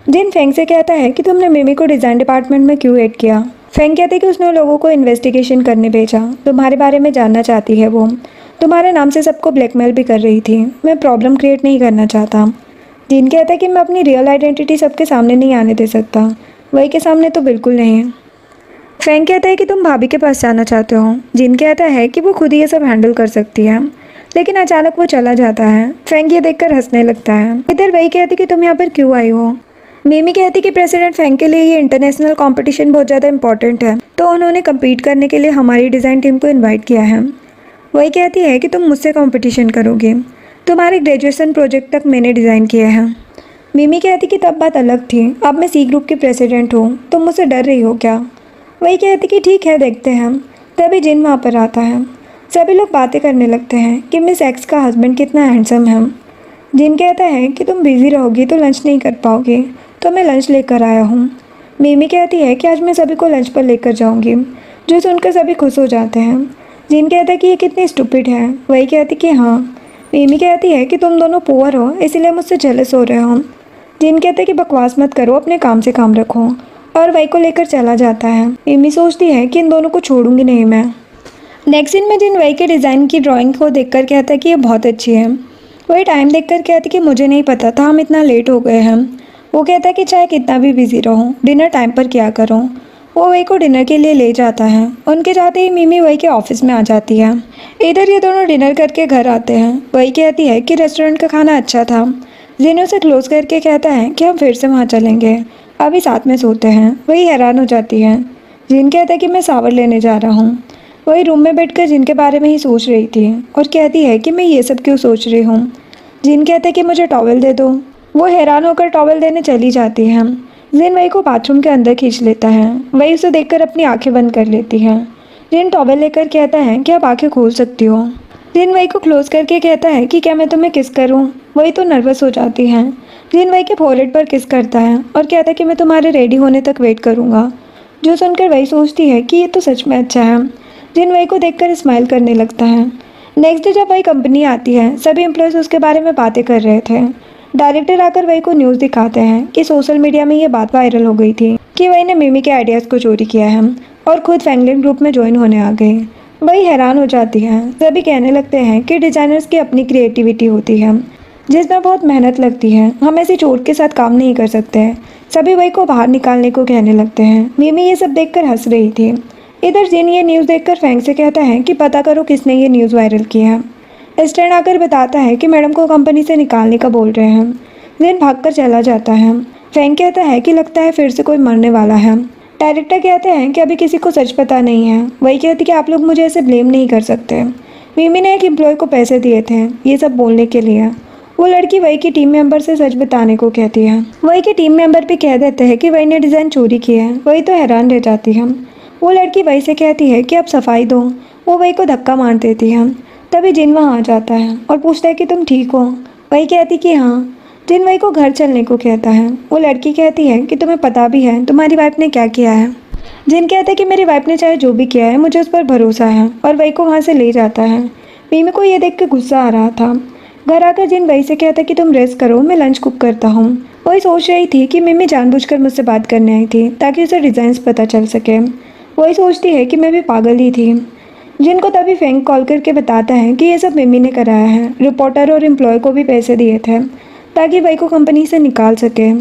जिन फेंग से कहता है कि तुमने मिमी को डिज़ाइन डिपार्टमेंट में क्यों ऐड किया। फेंग कहती कि उसने लोगों को इन्वेस्टिगेशन करने भेजा, तुम्हारे बारे में जानना चाहती है। वो तुम्हारे नाम से सबको ब्लैकमेल भी कर रही थी। मैं प्रॉब्लम क्रिएट नहीं करना चाहता। जिन कहता है कि मैं अपनी रियल आइडेंटिटी सबके सामने नहीं आने दे सकता। वही के सामने तो बिल्कुल नहीं। फेंग कहता है कि तुम भाभी के पास जाना चाहते हो। जिन कहता है कि वो खुद ही ये सब हैंडल कर सकती है, लेकिन अचानक वो चला जाता है। फेंग ये देखकर हंसने लगता है। इधर वही कहती कि तुम यहाँ पर क्यों आई हो। मिमी कहती कि प्रेसिडेंट फेंग के लिए ये इंटरनेशनल कंपटीशन बहुत ज़्यादा इंपॉर्टेंट है, तो उन्होंने कम्पीट करने के लिए हमारी डिज़ाइन टीम को इन्वाइट किया है। वही कहती है कि तुम मुझसे कंपटीशन करोगे, तुम्हारे ग्रेजुएशन प्रोजेक्ट तक मैंने डिज़ाइन किया है। मिमी कहती कि तब बात अलग थी, अब मैं सी ग्रुप की प्रेसिडेंट हूँ, तुम मुझसे डर रही हो क्या। वही कहती कि ठीक है, देखते हैं। तभी जिन वहाँ पर आता है। सभी लोग बातें करने लगते हैं कि मिस एक्स का हस्बैंड कितना हैंडसम है। जिन कहता है कि तुम बिजी रहोगी तो लंच नहीं कर पाओगे, तो मैं लंच लेकर आया हूँ। मिमी कहती है कि आज मैं सभी को लंच पर लेकर जाऊँगी, जो सुनकर सभी खुश हो जाते हैं। जिन कहता है कि ये कितनी स्टूपिड है। वही कहती कि हाँ। मिमी कहती है कि तुम दोनों पुअर हो, इसलिए मुझसे जेलस हो रहे हो। जिन कहते हैं कि बकवास मत करो, अपने काम से काम रखो, और वही को लेकर चला जाता है। मिमी सोचती है कि इन दोनों को छोड़ूंगी नहीं मैं। नेक्स्ट सीन में जिन वही के डिज़ाइन की ड्राइंग को देखकर कहता है कि ये बहुत अच्छी है। वही टाइम देखकर कहती कि मुझे नहीं पता था हम इतना लेट हो गए हैं। वो कहता है कि चाहे कितना भी बिजी रहूं, डिनर टाइम पर किया करो। वो वही को डिनर के लिए ले जाता है। उनके जाते ही मिमी वही के ऑफिस में आ जाती है। इधर ये दोनों डिनर करके घर आते हैं। वही कहती है कि रेस्टोरेंट का खाना अच्छा था। जिन उसे क्लोज करके कहता है कि हम फिर से वहाँ चलेंगे, अभी साथ में सोते हैं। वही हैरान हो जाती है। जिन कहता है कि मैं सावर लेने जा रहा हूँ। वही रूम में बैठकर जिनके बारे में ही सोच रही थी और कहती है कि मैं ये सब क्यों सोच रही हूँ। जिन कहते हैं कि मुझे टॉवल दे दो। वो हैरान होकर टॉवल देने चली जाती है। जिन वही को बाथरूम के अंदर खींच लेता है। वही उसे देखकर अपनी आंखें बंद कर लेती है। जिन टॉवल लेकर कहता है कि आप आंखें खोल सकती हो। जिन वही को क्लोज करके कहता है कि क्या मैं तुम्हें किस करूं। वही तो नर्वस हो जाती है। जिन वही के फोरहेड पर किस करता है और कहता है कि मैं तुम्हारे रेडी होने तक वेट करूंगा। जो सुनकर वही सोचती है कि ये तो सच में अच्छा है। जिन वही को देखकर स्माइल करने लगता है। नेक्स्ट डे जब वही कंपनी आती है, सभी एम्प्लॉयज़ उसके बारे में बातें कर रहे थे। डायरेक्टर आकर वही को न्यूज़ दिखाते हैं कि सोशल मीडिया में ये बात वायरल हो गई थी कि वही ने मिमी के आइडियाज़ को चोरी किया है और खुद फैंगलिन ग्रुप में ज्वाइन होने आ गई। वही हैरान हो जाती है। सभी कहने लगते हैं कि डिज़ाइनर्स की अपनी क्रिएटिविटी होती है, जिसमें बहुत मेहनत लगती है। हम ऐसे चोर के साथ काम नहीं कर सकते। सभी वही को बाहर निकालने को कहने लगते हैं। मिमी ये सब देखकर हंस रही थी। इधर जिन ये न्यूज़ देखकर फैंग से कहता है कि पता करो किसने ये न्यूज़ वायरल किया है। स्टैंड आकर बताता है कि मैडम को कंपनी से निकालने का बोल रहे हैं। जिन भागकर चला जाता है। फैंग कहता है कि लगता है फिर से कोई मरने वाला है। डायरेक्टर कहते हैं कि अभी किसी को सच पता नहीं है। वही कहती कि आप लोग मुझे ऐसे ब्लेम नहीं कर सकते। मिमी ने एक एम्प्लॉय को पैसे दिए थे ये सब बोलने के लिए। वो लड़की वही की टीम मेंबर से सच बताने को कहती है। वही के टीम मेंबर भी कह देते हैं कि वही ने डिज़ाइन चोरी की है। वही तो हैरान रह जाती है। वो लड़की वही से कहती है कि अब सफाई दो। वो वही को धक्का मार देती है। तभी जिन वहाँ आ जाता है और पूछता है कि तुम ठीक हो। वही कहती कि हाँ। जिन वही को घर चलने को कहता है। वो लड़की कहती है कि तुम्हें पता भी है तुम्हारी वाइफ ने क्या किया है। जिन कहता है कि मेरी वाइफ ने चाहे जो भी किया है मुझे उस पर भरोसा है, और वही को वहाँ से ले जाता है। मिमी को ये देख के गुस्सा आ रहा था। घर आकर जिन वही से कहता कि तुम रेस्ट करो, मैं लंच कुक करता हूँ। वही सोच रही थी कि मिमी जानबूझकर मुझसे बात करने आई थी ताकि उसे डिज़ाइंस पता चल सके। वही सोचती है कि मैं भी पागल ही थी। जिन को तभी फेंक कॉल करके बताता है कि ये सब मिमी ने कराया है। रिपोर्टर और एम्प्लॉय को भी पैसे दिए थे ताकि वही को कंपनी से निकाल सके।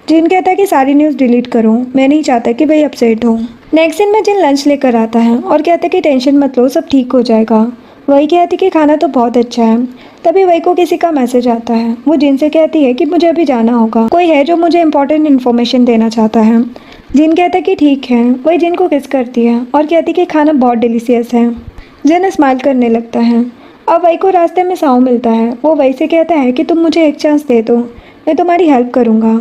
जिन कहता है कि सारी न्यूज़ डिलीट करो, मैं नहीं चाहता कि वही अपसेट हो। नेक्स्ट दिन में जिन लंच लेकर आता है और कहता है कि टेंशन मत लो, सब ठीक हो जाएगा। वही कहती कि खाना तो बहुत अच्छा है। तभी वही को किसी का मैसेज आता है। वो जिन से कहती है कि मुझे अभी जाना होगा, कोई है जो मुझे इंपॉर्टेंट इन्फॉर्मेशन देना चाहता है। जिन कहता है कि ठीक है। वही जिन को किस करती है और कहती कि खाना बहुत डिलीशियस है। जिन स्माइल करने लगता है। अब वही को रास्ते में साउ मिलता है। वो वही से कहता है कि तुम मुझे एक चांस दे दो, मैं तुम्हारी हेल्प करूँगा।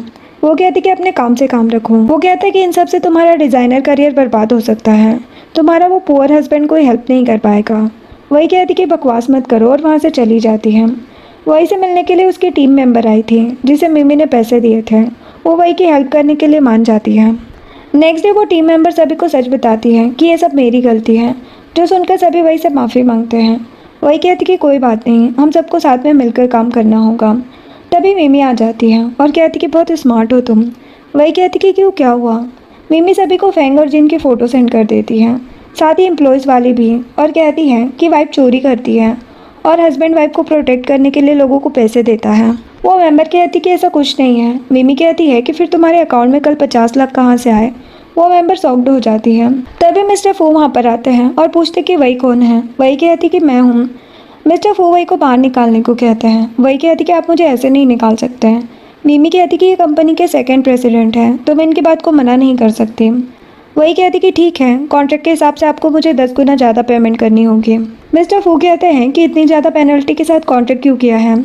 वो कहती कि अपने काम से काम रखो। वो कहता है कि इन सब से तुम्हारा डिज़ाइनर करियर बर्बाद हो सकता है। तुम्हारा वो पुअर हस्बैंड कोई हेल्प नहीं कर पाएगा। वही कहती कि बकवास मत करो और वहाँ से चली जाती है। वही से मिलने के लिए उसकी टीम मेंबर आई थी जिसे मिमी ने पैसे दिए थे। वो वही की हेल्प करने के लिए मान जाती है। नेक्स्ट डे वो टीम मेंबर सभी को सच बताती है कि ये सब मेरी गलती है, जो सुनकर सभी वही से माफ़ी मांगते हैं। वही कहती कि कोई बात नहीं, हम सबको साथ में मिलकर काम करना होगा। तभी मिमी आ जाती है और कहती कि बहुत स्मार्ट हो तुम। वही कहती कि क्यों, क्या हुआ। मिमी सभी को फेंग और जिन की फ़ोटो सेंड कर देती है, साथ ही एम्प्लॉयज़ वाली भी, और कहती है कि वाइफ चोरी करती है और हस्बैंड वाइफ को प्रोटेक्ट करने के लिए लोगों को पैसे देता है। वो मेंबर कहती कि ऐसा कुछ नहीं है। मिमी कहती है कि फिर तुम्हारे अकाउंट में कल 50 लाख कहाँ से आए। वो मेंबर शॉक्ड हो जाती है। तभी मिस्टर फू वहाँ पर आते हैं और पूछते कि वही कौन है। वही कहती कि मैं हूँ। मिस्टर फू वही को बाहर निकालने को कहते हैं। वही कहती कि आप मुझे ऐसे नहीं निकाल सकते हैं। मिमी कहती कि ये कंपनी के सेकंड प्रेसिडेंट हैं, तो मैं इनकी बात को मना नहीं कर सकती। वही कहती कि ठीक है, कॉन्ट्रैक्ट के हिसाब से आपको मुझे 10 गुना ज़्यादा पेमेंट करनी होगी। मिस्टर फू कहते हैं कि इतनी ज़्यादा पेनल्टी के साथ कॉन्ट्रैक्ट क्यों किया है।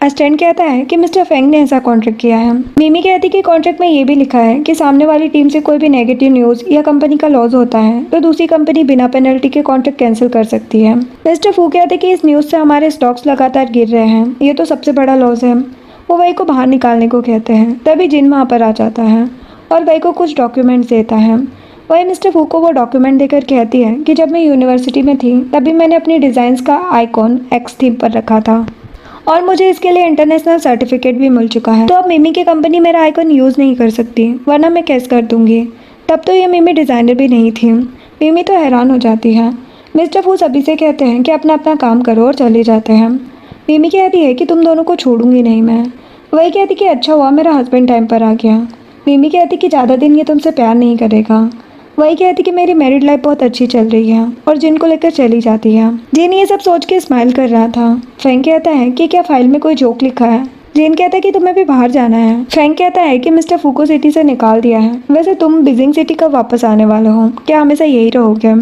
असिस्टेंट कहता है कि मिस्टर फेंग ने ऐसा कॉन्ट्रैक्ट किया है। मिमी कहती कि कॉन्ट्रैक्ट में ये भी लिखा है कि सामने वाली टीम से कोई भी नेगेटिव न्यूज़ या कंपनी का लॉस होता है तो दूसरी कंपनी बिना पेनल्टी के कॉन्ट्रैक्ट कैंसिल कर सकती है। मिस्टर फू कहते कि इस न्यूज़ से हमारे स्टॉक्स लगातार गिर रहे हैं, ये तो सबसे बड़ा लॉस है। वो वही को बाहर निकालने को कहते हैं। तभी जिन वहाँ पर आ जाता है और वही को कुछ डॉक्यूमेंट्स देता है। वही मिस्टर फू को वो डॉक्यूमेंट देकर कहती है कि जब मैं यूनिवर्सिटी में थी तभी मैंने अपनी डिज़ाइंस का आइकॉन एक्स थीम पर रखा था और मुझे इसके लिए इंटरनेशनल सर्टिफिकेट भी मिल चुका है। तो अब मिमी की कंपनी मेरा आइकॉन यूज़ नहीं कर सकती, वरना मैं कैश कर दूंगी। तब तो ये मिमी डिज़ाइनर भी नहीं थी। मिमी तो हैरान हो जाती है। मिस्टर फू सभी से कहते हैं कि अपना अपना काम करो और चले जाते हैं। मिमी कहती है कि तुम दोनों को छोड़ूंगी नहीं मैं। वही कहती कि अच्छा हुआ मेरा हस्बैंड टाइम पर आ गया। मिमी कहती कि ज़्यादा दिन ये तुमसे प्यार नहीं करेगा। वही कहती कि मेरी मैरिड लाइफ बहुत अच्छी चल रही है और जिन को लेकर चली जाती है। जिन ये सब सोच के स्माइल कर रहा था। फ्रैंक कहता है कि क्या फाइल में कोई जोक लिखा है। जिन कहता है कि तुम्हें भी बाहर जाना है। फ्रैंक कहता है कि मिस्टर फू को सिटी से निकाल दिया है, वैसे तुम बिजिंग सिटी कब वापस आने वाले हो, क्या हमेशा यही रहोगे।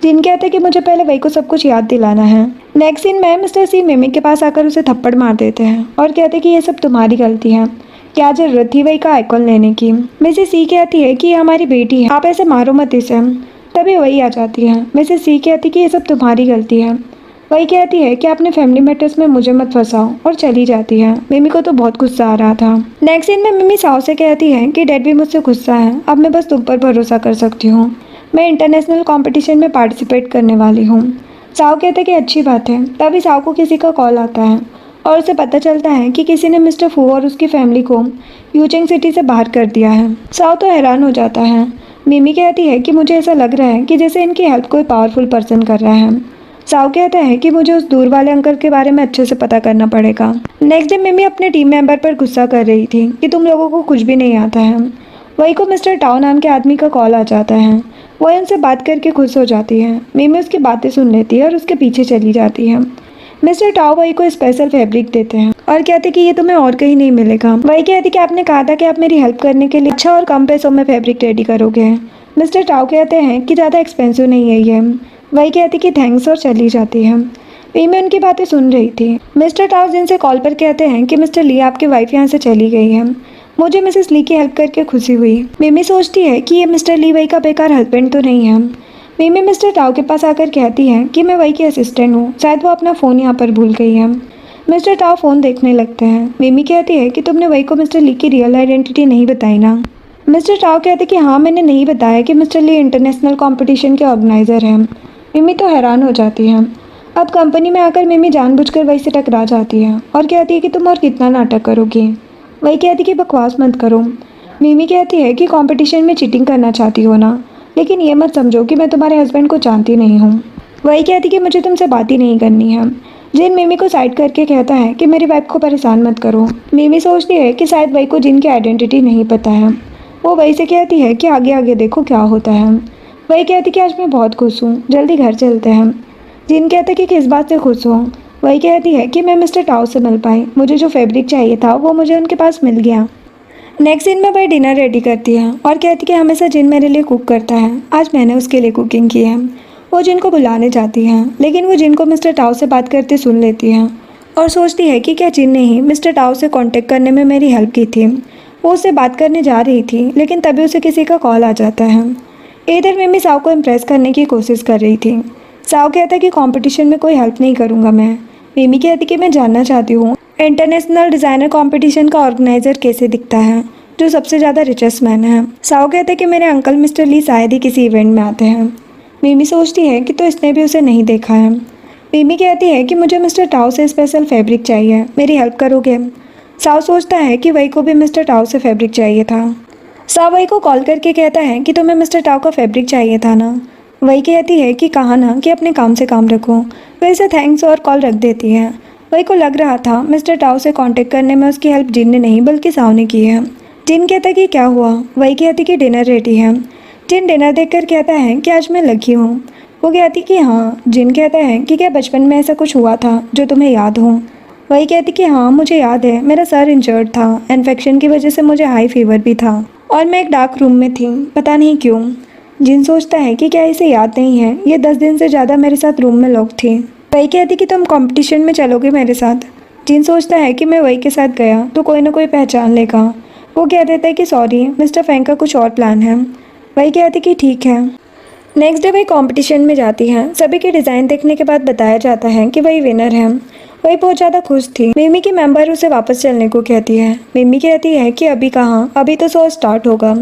जिन कहता है कि मुझे पहले वही को सब कुछ याद दिलाना है। नेक्स्ट सीन में मिस्टर सी मिमी के पास आकर उसे थप्पड़ मार देते हैं और कहते हैं कि ये सब तुम्हारी गलती है, क्या जरूरत थी वही का आइकॉन लेने की। मिसेस सी कहती है कि ये हमारी बेटी है, आप ऐसे मारो मत इसे। तभी वही आ जाती है। मिसेस सी कहती कि ये सब तुम्हारी गलती है। वही कहती है कि आपने फैमिली मैटर्स में मुझे मत फंसाओ और चली जाती है। मिमी को तो बहुत गुस्सा आ रहा था। नेक्स्ट सीन में मिमी साउ से कहती है कि डैड भी मुझसे गुस्सा है, अब मैं बस तुम पर भरोसा कर सकती हूँ। मैं इंटरनेशनल कॉम्पिटिशन में पार्टिसिपेट करने वाली हूँ। साउ कहते कि अच्छी बात है। तभी साउ को किसी का कॉल आता है और उसे पता चलता है कि किसी ने मिस्टर फू और उसकी फैमिली को यूचेंग सिटी से बाहर कर दिया है। साउ तो हैरान हो जाता है। मिमी कहती है कि मुझे ऐसा लग रहा है कि जैसे इनकी हेल्प कोई पावरफुल पर्सन कर रहा है। साउ कहता है कि मुझे उस दूर वाले अंकल के बारे में अच्छे से पता करना पड़ेगा। नेक्स्ट डे मिमी अपने टीम मेंबर पर गुस्सा कर रही थी कि तुम लोगों को कुछ भी नहीं आता है। वही को मिस्टर टाओ नाम के आदमी का कॉल आ जाता है। वह उनसे बात करके खुश हो जाती है। मिमी उसकी बातें सुन लेती है और उसके पीछे चली जाती है। मिस्टर टाओ वही को स्पेशल फैब्रिक देते हैं और कहते कि ये तुम्हें और कहीं नहीं मिलेगा। वही कहती कि आपने कहा था कि आप मेरी हेल्प करने के लिए अच्छा और कम पैसों में फैब्रिक रेडी करोगे। मिस्टर टाओ कहते हैं कि ज़्यादा एक्सपेंसिव नहीं है ये। वही कहती कि थैंक्स और चली जाती है। मिमी उनकी बातें सुन रही थी। मिस्टर टाओ जिनसे कॉल पर कहते हैं कि मिस्टर ली आपकी वाइफ यहाँ से चली गई है, मुझे मिसेस ली की हेल्प करके खुशी हुई। मिमी सोचती है कि ये मिस्टर ली वही का बेकार हस्बैंड तो नहीं है। मिमी मिस्टर टाओ के पास आकर कहती है कि मैं वही की असिस्टेंट हूँ, शायद वो अपना फ़ोन यहाँ पर भूल गई है। मिस्टर टाओ फ़ोन देखने लगते हैं। मिमी कहती है कि तुमने वही को मिस्टर ली की रियल आइडेंटिटी नहीं बताई ना। मिस्टर टाओ कहते कि हाँ, मैंने नहीं बताया कि मिस्टर ली इंटरनेशनल कॉम्पिटिशन के ऑर्गेनाइज़र हैं। मिमी तो हैरान हो जाती है। अब कंपनी में आकर मिमी जानबूझकर वही से टकरा जाती है और कहती है कि तुम और कितना नाटक करोगी। वही कहती है कि बकवास मत करो। मिमी कहती है कि कंपटीशन में चीटिंग करना चाहती हो ना, लेकिन ये मत समझो कि मैं तुम्हारे हस्बैंड को जानती नहीं हूँ। वही कहती कि मुझे तुमसे बात ही नहीं करनी है। जिन मिमी को साइड करके कहता है कि मेरी वाइफ को परेशान मत करो। मिमी सोचती है कि शायद वही को जिन की आइडेंटिटी नहीं पता है। वो वही से कहती है कि आगे आगे देखो क्या होता है। वही कहती कि आज मैं बहुत खुश हूँ, जल्दी घर चलते हैं। जिन कहता कि किस बात से खुश हो। वही कहती है कि मैं मिस्टर टाओ से मिल पाई, मुझे जो फैब्रिक चाहिए था वो मुझे उनके पास मिल गया। नेक्स्ट दिन में वही डिनर रेडी करती है और कहती कि हमेशा जिन मेरे लिए कुक करता है, आज मैंने उसके लिए कुकिंग की है। वो जिन को बुलाने जाती है, लेकिन वो जिन को मिस्टर टाओ से बात करते सुन लेती है और सोचती है कि क्या जिन ने ही मिस्टर टाओ से कांटेक्ट करने में मेरी हेल्प की थी। वो उससे बात करने जा रही थी, लेकिन तभी उसे किसी का कॉल आ जाता है। इधर मिमी साव को इम्प्रेस करने की कोशिश कर रही थी। साव कहता कि कंपटीशन में कोई हेल्प नहीं करूँगा मैं। मिमी कहती कि मैं जानना चाहती हूँ इंटरनेशनल डिज़ाइनर कंपटीशन का ऑर्गेनाइजर कैसे दिखता है, जो सबसे ज़्यादा रिचेस्ट मैन है। साव कहते कि मेरे अंकल मिस्टर ली शायद ही किसी इवेंट में आते हैं। मिमी सोचती है कि तो इसने भी उसे नहीं देखा है। मिमी कहती है कि मुझे मिस्टर टाओ से स्पेशल फैब्रिक चाहिए, मेरी हेल्प करोगे। साव सोचता है कि वही को भी मिस्टर टाओ से फैब्रिक चाहिए था। साव वही को कॉल करके कहता है कि तुम्हें मिस्टर टाओ का फैब्रिक चाहिए था ना। वही कहती है कि कहा ना कि अपने काम से काम रखो। वैसे थैंक्स और कॉल रख देती है। वही को लग रहा था मिस्टर टाओ से कांटेक्ट करने में उसकी हेल्प जिन ने नहीं बल्कि साव ने की है। जिन कहता कि क्या हुआ। वही कहती कि डिनर रेडी है। जिन डिनर देखकर कहता है कि आज मैं लकी हूँ। वो कहती कि हाँ। जिन कहता है कि क्या बचपन में ऐसा कुछ हुआ था जो तुम्हें याद हो। वही कहती कि हाँ मुझे याद है, मेरा सर इंजर्ड था, इन्फेक्शन की वजह से मुझे हाई फीवर भी था और मैं एक डार्क रूम में थी, पता नहीं क्यों। जिन सोचता है कि क्या इसे याद नहीं है, ये 10 दिन से ज़्यादा मेरे साथ रूम में लॉक थी। वही कहती कि तुम कंपटीशन में चलोगे मेरे साथ। जिन सोचता है कि मैं वही के साथ गया तो कोई ना कोई पहचान लेगा। वो कह देता है कि सॉरी मिस्टर फैंग का कुछ और प्लान है। वही कहती कि ठीक है। नेक्स्ट डे वही कंपटीशन में जाती है। सभी के डिज़ाइन देखने के बाद बताया जाता है कि वही विनर है। वही बहुत ज़्यादा खुश थी। मिमी की मेंबर उसे वापस चलने को कहती है। मिमी कहती है कि अभी कहाँ, अभी तो शो स्टार्ट होगा।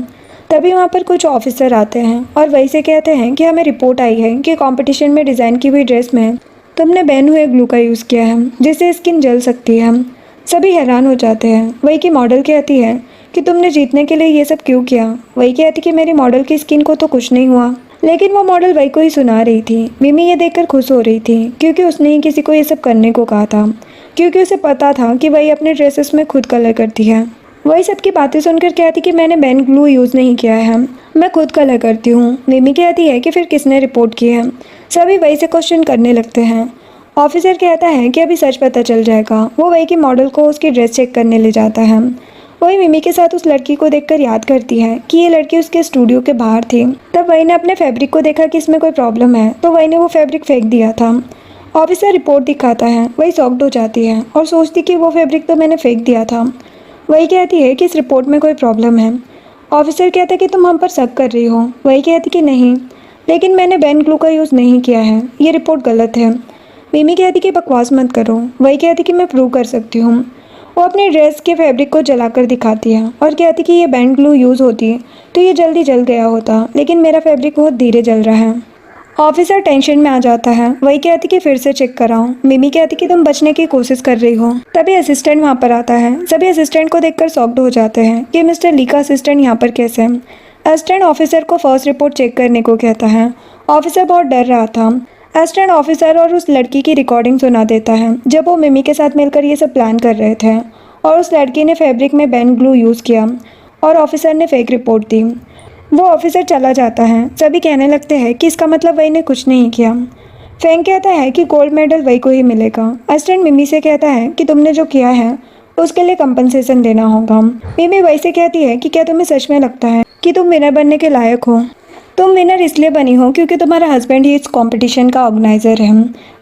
तभी वहाँ पर कुछ ऑफिसर आते हैं और वही से कहते हैं कि हमें रिपोर्ट आई है कि कंपटीशन में डिज़ाइन की हुई ड्रेस में तुमने बैन हुए ग्लू का यूज़ किया है, जिससे स्किन जल सकती है। सभी हैरान हो जाते हैं। वही की मॉडल कहती है कि तुमने जीतने के लिए ये सब क्यों किया। वही कहती कि मेरी मॉडल की स्किन को तो कुछ नहीं हुआ, लेकिन वो मॉडल वही को ही सुना रही थी। मिमी ये देखकर खुश हो रही थी क्योंकि उसने ही किसी को ये सब करने को कहा था, क्योंकि उसे पता था कि वही अपने ड्रेसेस में खुद कलर करती है। वही सबकी बातें सुनकर कहती कि मैंने बैन ग्लू यूज़ नहीं किया है, मैं खुद कलर करती हूँ। मिमी कहती है कि फिर किसने रिपोर्ट की है। सभी वही से क्वेश्चन करने लगते हैं। ऑफिसर कहता है कि अभी सच पता चल जाएगा। वो वही की मॉडल को उसकी ड्रेस चेक करने ले जाता है। वही मिमी के साथ उस लड़की को देखकर याद करती है कि ये लड़की उसके स्टूडियो के बाहर थी। तब वही ने अपने फैब्रिक को देखा कि इसमें कोई प्रॉब्लम है, तो वही ने वो फैब्रिक फेंक दिया था। ऑफिसर रिपोर्ट दिखाता है। वही शॉक्ड हो जाती है और सोचती कि वो फैब्रिक तो मैंने फेंक दिया था। वही कहती है कि इस रिपोर्ट में कोई प्रॉब्लम है। ऑफिसर कहता है कि तुम हम पर शक कर रही हो। वही कहती कि नहीं, लेकिन मैंने बैन ग्लू का यूज़ नहीं किया है, ये रिपोर्ट गलत है। मिमी कहती कि बकवास मत करो। वही कहती कि मैं प्रूव कर सकती हूँ। वो अपने ड्रेस के फैब्रिक को जलाकर दिखाती है और कहती कि ये बैंड ग्लू यूज़ होती तो ये जल्दी जल गया होता, लेकिन मेरा फैब्रिक बहुत धीरे जल रहा है। ऑफिसर टेंशन में आ जाता है। वही कहती कि फिर से चेक कराओ। मिमी कहती कि तुम बचने की कोशिश कर रही हो। तभी असिस्टेंट वहाँ पर आता है। सभी असिस्टेंट को देखकर शॉक्ड हो जाते हैं कि मिस्टर ली का असिस्टेंट यहाँ पर कैसे है। असिस्टेंट ऑफिसर को फर्स्ट रिपोर्ट चेक करने को कहता है। ऑफिसर बहुत डर रहा था। असिस्टेंट ऑफिसर और उस लड़की की रिकॉर्डिंग सुना देता है जब वो मिमी के साथ मिलकर ये सब प्लान कर रहे थे और उस लड़की ने फैब्रिक में बैन ग्लू यूज़ किया और ऑफिसर ने फेक रिपोर्ट दी। वो ऑफिसर चला जाता है। सभी कहने लगते हैं कि इसका मतलब वही ने कुछ नहीं किया। फैंग कहता है कि गोल्ड मेडल वही को ही मिलेगा। असिस्टेंट मिमी से कहता है कि तुमने जो किया है उसके लिए कंपनसेशन देना होगा। मिमी वही से कहती है कि क्या तुम्हें सच में लगता है कि तुम विनर बनने के लायक हो। तुम विनर इसलिए बनी हो क्योंकि तुम्हारा हस्बैंड ही इस कंपटीशन का ऑर्गेनाइजर है।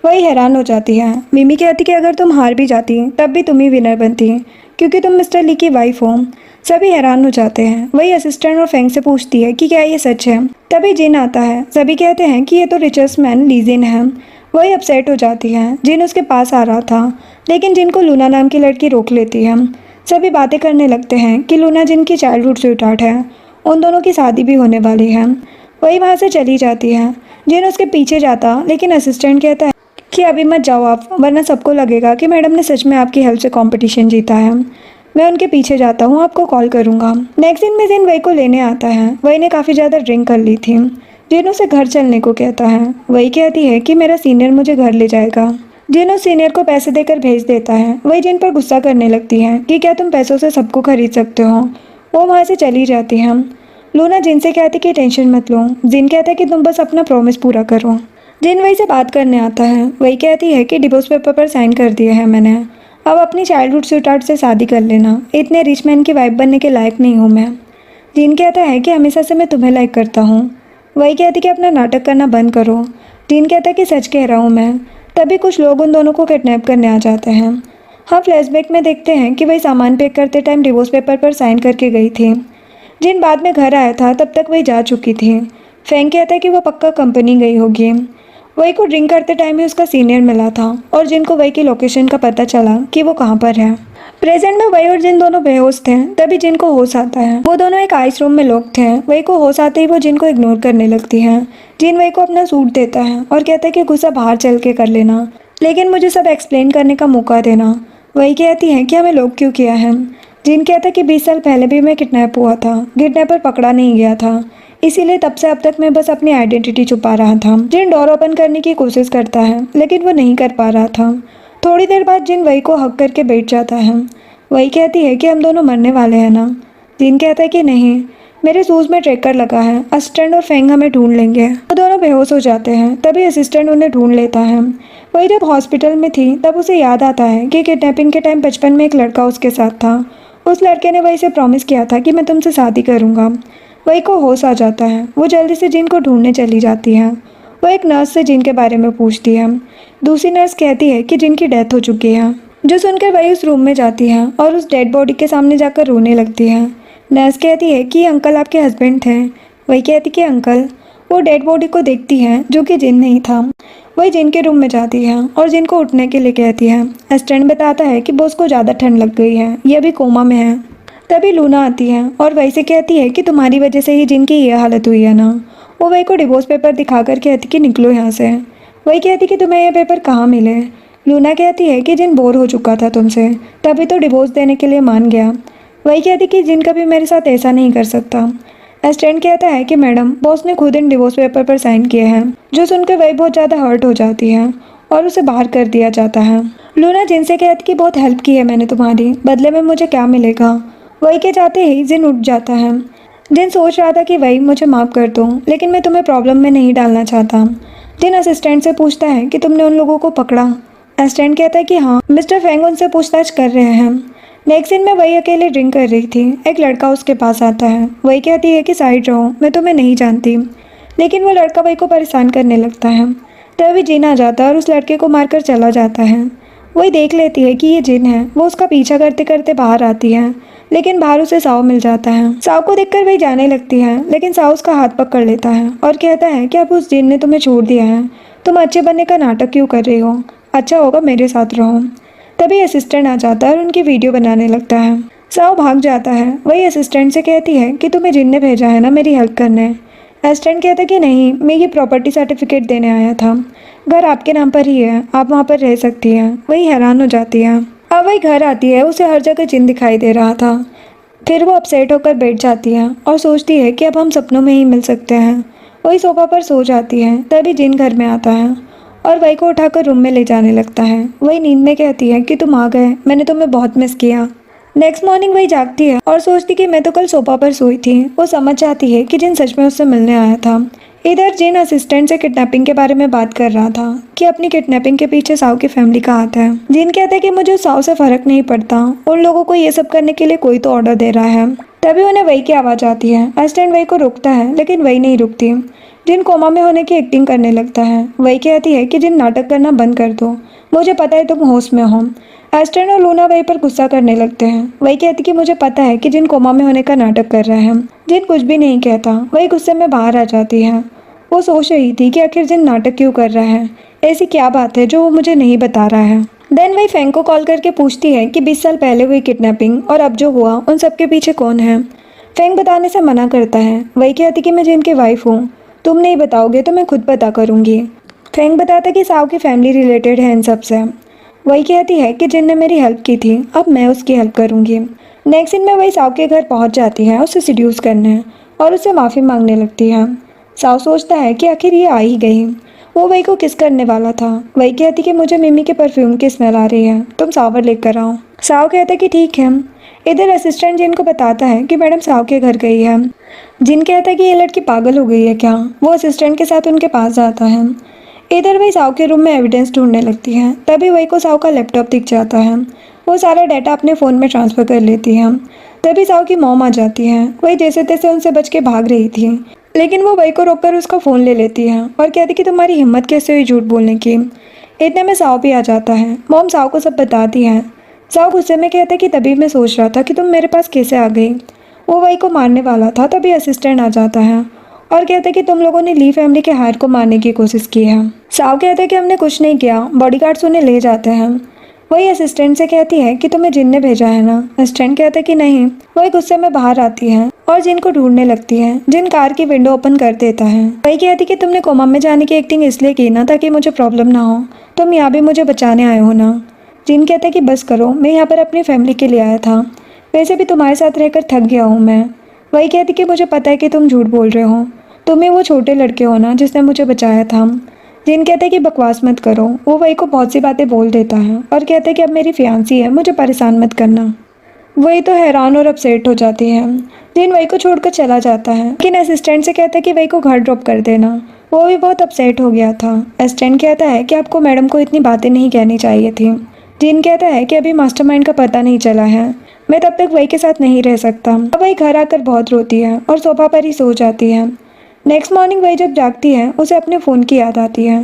वही हैरान हो जाती है। मिमी कहती कि अगर तुम हार भी जाती तब भी तुम ही विनर बनती क्योंकि तुम मिस्टर ली की वाइफ हो। सभी हैरान हो जाते हैं। वही असिस्टेंट और फैंग से पूछती है कि क्या ये सच है। तभी जिन आता है। सभी कहते हैं कि ये तो रिचेस्ट मैन लीजिन है। वही अपसेट हो जाती है। जिन उसके पास आ रहा था, लेकिन जिन को लूना नाम की लड़की रोक लेती है। सभी बातें करने लगते हैं कि लूना जिन की चाइल्डहुड स्वीटहार्ट है, उन दोनों की शादी भी होने वाली है। वही वहाँ से चली जाती है। जिन उसके पीछे जाता, लेकिन असिस्टेंट कहता है कि अभी मत जाओ आप, वरना सबको लगेगा कि मैडम ने सच में आपकी हेल्प से कंपटीशन जीता है। मैं उनके पीछे जाता हूँ, आपको कॉल करूँगा। नेक्स्ट दिन में जिन वही को लेने आता है। वही ने काफ़ी ज़्यादा ड्रिंक कर ली थी। जिन उसे घर चलने को कहता है। वही कहती है कि मेरा सीनियर मुझे घर ले जाएगा। जिन उस सीनियर को पैसे देकर भेज देता है। वही जिन पर गुस्सा करने लगती है कि क्या तुम पैसों से सबको खरीद सकते हो। वो वहाँ से चली जाती है। लूना जिन से कहती कि टेंशन मत लो। जिन कहता है कि तुम बस अपना प्रॉमिस पूरा करो। जिन वही से बात करने आता है। वही कहती है कि डिवोर्स पेपर पर साइन कर दिया है मैंने, अब अपनी चाइल्डहुड स्वीटहार्ट से शादी कर लेना, इतने रिच मैन की वाइफ बनने के लायक नहीं हूँ मैं। जिन कहता है कि हमेशा से मैं तुम्हें लाइक करता हूँ। वही कहती कि अपना नाटक करना बंद करो। जिन कहता है कि सच कह रहा हूँ मैं। तभी कुछ लोग उन दोनों को किडनैप करने आ जाते हैं। हाँ, फ्लैशबैक में देखते हैं कि वही सामान पैक करते टाइम डिवोर्स पेपर पर साइन करके गई थी। जिन बाद में घर आया था तब तक वही जा चुकी थी। फैंग कहता है कि वो पक्का कंपनी गई होगी। वही को ड्रिंक करते टाइम ही उसका सीनियर मिला था और जिनको वही की लोकेशन का पता चला कि वो कहाँ पर है। प्रेजेंट में वही और जिन दोनों बेहोश थे। तभी जिनको होश आता है। वो दोनों एक आइस रूम में लॉक थे। वही को होश आते ही वो जिनको इग्नोर करने लगती है। जिन वही को अपना सूट देता है और कहता है कि गुस्सा बाहर चल के कर लेना, लेकिन मुझे सब एक्सप्लेन करने का मौका देना। वही कहती है कि हमें लॉक क्यों किया है। जिन कहता है कि 20 साल पहले भी मैं किडनैप हुआ था, किडनैपर पकड़ा नहीं गया था, इसीलिए तब से अब तक मैं बस अपनी आइडेंटिटी छुपा रहा था। जिन डोर ओपन करने की कोशिश करता है लेकिन वो नहीं कर पा रहा था। थोड़ी देर बाद जिन वही को हक करके बैठ जाता है। वही कहती है कि हम दोनों मरने वाले हैं ना। जिन कहता है कि नहीं, मेरे शूज़ में ट्रैकर लगा है, असिस्टेंट और फेंग हमें ढूंढ लेंगे। वो दोनों बेहोश हो जाते हैं। तभी असिस्टेंट उन्हें ढूंढ लेता है। वही जब हॉस्पिटल में थी तब उसे याद आता है कि किडनैपिंग के टाइम बचपन में एक लड़का उसके साथ था। उस लड़के ने वही से प्रॉमिस किया था कि मैं तुमसे शादी करूँगा। वही को होश आ जाता है। वो जल्दी से जिन को ढूंढने चली जाती है। वो एक नर्स से जिन के बारे में पूछती है। दूसरी नर्स कहती है कि जिन की डेथ हो चुकी है। जो सुनकर वही उस रूम में जाती है और उस डेड बॉडी के सामने जाकर रोने लगती है। नर्स कहती है कि अंकल आपके हस्बैंड थे। वही कहती कि अंकल। वो डेड बॉडी को देखती है जो कि जिन नहीं था। वही जिन के रूम में जाती है और जिन को उठने के लिए कहती है। असिस्टेंट बताता है कि बॉस को ज़्यादा ठंड लग गई है, ये अभी कोमा में है। तभी लूना आती है और वही से कहती है कि तुम्हारी वजह से ही जिनकी ये हालत हुई है ना। वो वही को डिवोर्स पेपर दिखा कर कहती कि निकलो यहाँ से। वही कहती कि तुम्हें ये पेपर कहाँ मिले। लूना कहती है कि जिन बोर हो चुका था तुमसे, तभी तो डिवोर्स देने के लिए मान गया। वही कहती कि जिन कभी मेरे साथ ऐसा नहीं कर सकता। असिस्टेंट कहता है कि मैडम, बॉस ने खुद इन डिवोर्स पेपर पर साइन किए हैं। जो सुनकर वही बहुत ज़्यादा हर्ट हो जाती है और उसे बाहर कर दिया जाता है। लूना जिन से कहती कि बहुत हेल्प की है मैंने तुम्हारी, बदले में मुझे क्या मिलेगा। वही के जाते ही जिन उठ जाता है। जिन सोच रहा था कि वही मुझे माफ़ कर दो, लेकिन मैं तुम्हें प्रॉब्लम में नहीं डालना चाहता। जिन असिस्टेंट से पूछता है कि तुमने उन लोगों को पकड़ा। असिस्टेंट कहता है कि हाँ, मिस्टर फेंग उनसे पूछताछ कर रहे हैं। नेक्स्ट दिन में वही अकेले ड्रिंक कर रही थी। एक लड़का उसके पास आता है। वही कहती है कि साइड रहो, मैं तुम्हें नहीं जानती। लेकिन वो लड़का वही को परेशान करने लगता है। तभी जिन आ जाता है और उस लड़के को मारकर चला जाता है। वही देख लेती है कि ये जिन है। वो उसका पीछा करते करते बाहर आती है, लेकिन बाहर उसे साव मिल जाता है। साव को देखकर वही जाने लगती है, लेकिन साव उसका हाथ पकड़ लेता है और कहता है कि अब उस जिन ने तुम्हें छोड़ दिया है, तुम अच्छे बनने का नाटक क्यों कर रही हो, अच्छा होगा मेरे साथ रहो। तभी असिस्टेंट आ जाता है और उनकी वीडियो बनाने लगता है। साव भाग जाता है। वही असिस्टेंट से कहती है कि तुम्हें जिन ने भेजा है ना मेरी हेल्प करने। असिस्टेंट कहता है कि नहीं, मैं ये प्रॉपर्टी सर्टिफिकेट देने आया था, घर आपके नाम पर ही है, आप वहाँ पर रह सकती हैं। वही हैरान हो जाती है। अब वही घर आती है। उसे हर जगह जिन दिखाई दे रहा था। फिर वो अपसेट होकर बैठ जाती है और सोचती है कि अब हम सपनों में ही मिल सकते हैं। वही सोफा पर सो जाती है। तभी जिन घर में आता है और वही को उठाकर रूम में ले जाने लगता है। वही नींद में कहती है कि तुम आ गए, मैंने तुम्हें बहुत मिस किया। नेक्स्ट मॉर्निंग वही जागती है और सोचती कि मैं तो कल सोफा पर सोई थी। वो समझ जाती है कि जिन सच में उससे मिलने आया था। इधर जिन असिस्टेंट से किडनैपिंग के बारे में बात कर रहा था कि अपनी किडनैपिंग के पीछे साव की फैमिली का हाथ है। जिन कहता है कि मुझे साव से फर्क नहीं पड़ता, उन लोगों को ये सब करने के लिए कोई तो ऑर्डर दे रहा है। तभी उन्हें वही की आवाज़ आती है। असिस्टेंट वही को रोकता है, लेकिन वही नहीं रुकती। जिन कोमा में होने की एक्टिंग करने लगता है। वही कहती है कि जिन नाटक करना बंद कर दो, मुझे पता है तुम होश में हो। एस्टर्न और लूना वही पर गुस्सा करने लगते हैं। वही कहती कि मुझे पता है कि जिन कोमा में होने का नाटक कर रहे हैं। जिन कुछ भी नहीं कहता। वही गुस्से में बाहर आ जाती है। वो सोच रही थी कि आखिर जिन नाटक क्यों कर रहा है, ऐसी क्या बात है जो वो मुझे नहीं बता रहा है। देन वही फेंग को कॉल करके पूछती है कि 20 साल पहले हुई किडनैपिंग और अब जो हुआ उन सबके पीछे कौन है। फेंग बताने से मना करता है। वही कहती कि मैं जिनकी वाइफ हूँ, तुम नहीं बताओगे तो मैं खुद पता करूँगी। फेंग बताता कि साव की फैमिली रिलेटेड है इन सब से। वही कहती है कि जिन ने मेरी हेल्प की थी अब मैं उसकी हेल्प करूंगी। नेक्स्ट सीन में वही साव के घर पहुंच जाती है उसे सिड्यूस करने और उससे माफ़ी मांगने लगती है। साव सोचता है कि आखिर ये आ ही गई। वो वही को किस करने वाला था। वही कहती कि मुझे मिमी के परफ्यूम की स्मेल आ रही है, तुम सावर लेकर आओ। साव कहता कि ठीक है। इधर असिस्टेंट जिन को बताता है कि मैडम साव के घर गई है। जिन कहता है कि ये लड़की पागल हो गई है क्या। वो असिस्टेंट के साथ उनके पास जाता है। इधर वही साव के रूम में एविडेंस ढूंढने लगती है। तभी वही को साव का लैपटॉप दिख जाता है। वो सारा डाटा अपने फ़ोन में ट्रांसफ़र कर लेती है। तभी साव की मॉम आ जाती है। वही जैसे तैसे उनसे बच के भाग रही थी, लेकिन वो वही को रोककर उसका फ़ोन ले लेती है और कहती कि तुम्हारी हिम्मत कैसे हुई झूठ बोलने की। इतने में साव भी आ जाता है। मॉम साव को सब बताती है। साव गुस्से में कहता है कि तभी मैं सोच रहा था कि तुम मेरे पास कैसे आ गई। वो वही को मारने वाला था तभी असिस्टेंट आ जाता है और कहता है कि तुम लोगों ने ली फैमिली के हायर को मारने की कोशिश की है। साव कहता है कि हमने कुछ नहीं किया, बॉडीगार्ड्स उन्हें ले जाते हैं। वही असिस्टेंट से कहती है कि तुम्हें जिन ने भेजा है ना। असिस्टेंट कहता है कि नहीं। वही गुस्से में बाहर आती है और जिन को ढूंढने लगती है। जिन कार की विंडो ओपन कर देता है। वही कहती कि तुमने कोमा में जाने की एक्टिंग इसलिए की ना ताकि मुझे प्रॉब्लम ना हो, तुम यहाँ भी मुझे बचाने आए हो ना। जिन कहता है कि बस करो, मैं यहाँ पर अपनी फैमिली के लिए आया था, वैसे भी तुम्हारे साथ रहकर थक गया हूँ मैं। वही कहती कि मुझे पता है कि तुम झूठ बोल रहे हो, तुम ही वो छोटे लड़के हो ना जिसने मुझे बचाया था। जिन कहते हैं कि बकवास मत करो। वो वही को बहुत सी बातें बोल देता है और कहते हैं कि अब मेरी फियांसी है, मुझे परेशान मत करना। वही तो हैरान और अपसेट हो जाती है। जिन वही को छोड़कर चला जाता है, लेकिन असिस्टेंट से कहता है कि वही को घर ड्रॉप कर देना। वो भी बहुत अपसेट हो गया था। असिस्टेंट कहता है कि आपको मैडम को इतनी बातें नहीं कहनी चाहिए थी। जिन कहता है कि अभी मास्टरमाइंड का पता नहीं चला है, मैं तब तक वही के साथ नहीं रह सकता। अब वही घर आकर बहुत रोती है और सोफा पर ही सो जाती है। नेक्स्ट मॉर्निंग वही जब जागती है उसे अपने फ़ोन की याद आती है।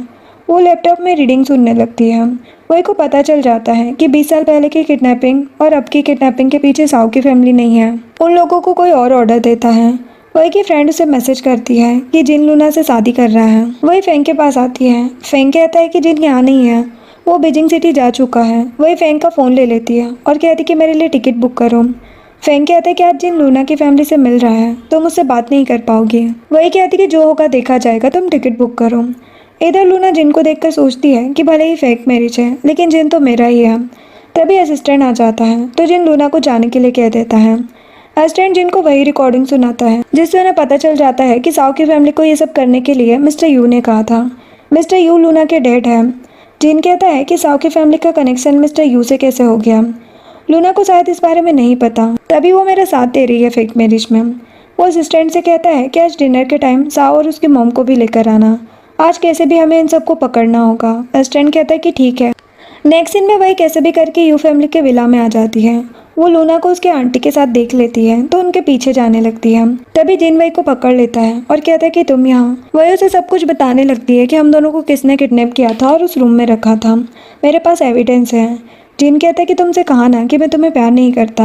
वो लैपटॉप में रीडिंग सुनने लगती है। वही को पता चल जाता है कि 20 साल पहले की किडनैपिंग और अब की किडनैपिंग के पीछे साव की फैमिली नहीं है, उन लोगों को कोई और ऑर्डर देता है। वही की फ्रेंड उसे मैसेज करती है कि जिन लूना से शादी कर रहा है। वही फेंग के पास आती है। फेंग कहता है कि जिन यहाँ नहीं है, वो बीजिंग सिटी जा चुका है। वही फेंग का फ़ोन ले लेती है और कहती कि मेरे लिए टिकट बुक करो। फेंग कहते हैं कि आज जिन लूना की फैमिली से मिल रहा है तो मुझसे बात नहीं कर पाओगी। वही कहती कि जो होगा देखा जाएगा, तुम टिकट बुक करो। इधर लूना जिन को देखकर सोचती है कि भले ही फेक मैरिज है लेकिन जिन तो मेरा ही है। तभी असिस्टेंट आ जाता है तो जिन लूना को जाने के लिए कह देता है। असिस्टेंट जिन को वही रिकॉर्डिंग सुनाता है जिससे उन्हें पता चल जाता है कि साव की फैमिली को ये सब करने के लिए मिस्टर यू ने कहा था। मिस्टर यू लूना के डैड है। जिन कहता है कि साव की फैमिली का कनेक्शन मिस्टर यू से कैसे हो गया। लूना को शायद इस बारे में नहीं पता, तभी वो मेरा साथ दे रही है फेक मैरिज में। वो असिस्टेंट से कहता है कि आज डिनर के टाइम साव और उसकी मॉम को भी लेकर आना, आज कैसे भी हमें इन सबको पकड़ना होगा। असिस्टेंट कहता है कि ठीक है। नेक्स्ट सीन में वही कैसे भी करके यू फैमिली के विला में आ जाती है। वो लूना को उसके आंटी के साथ देख लेती है तो उनके पीछे जाने लगती है। तभी जिन वही को पकड़ लेता है और कहता है कि तुम यहाँ। वही उसे सब कुछ बताने लगती है कि हम दोनों को किसने किडनैप किया था और उस रूम में रखा था, मेरे पास एविडेंस है। जिन कहता है कि तुमसे कहा ना कि मैं तुम्हें प्यार नहीं करता।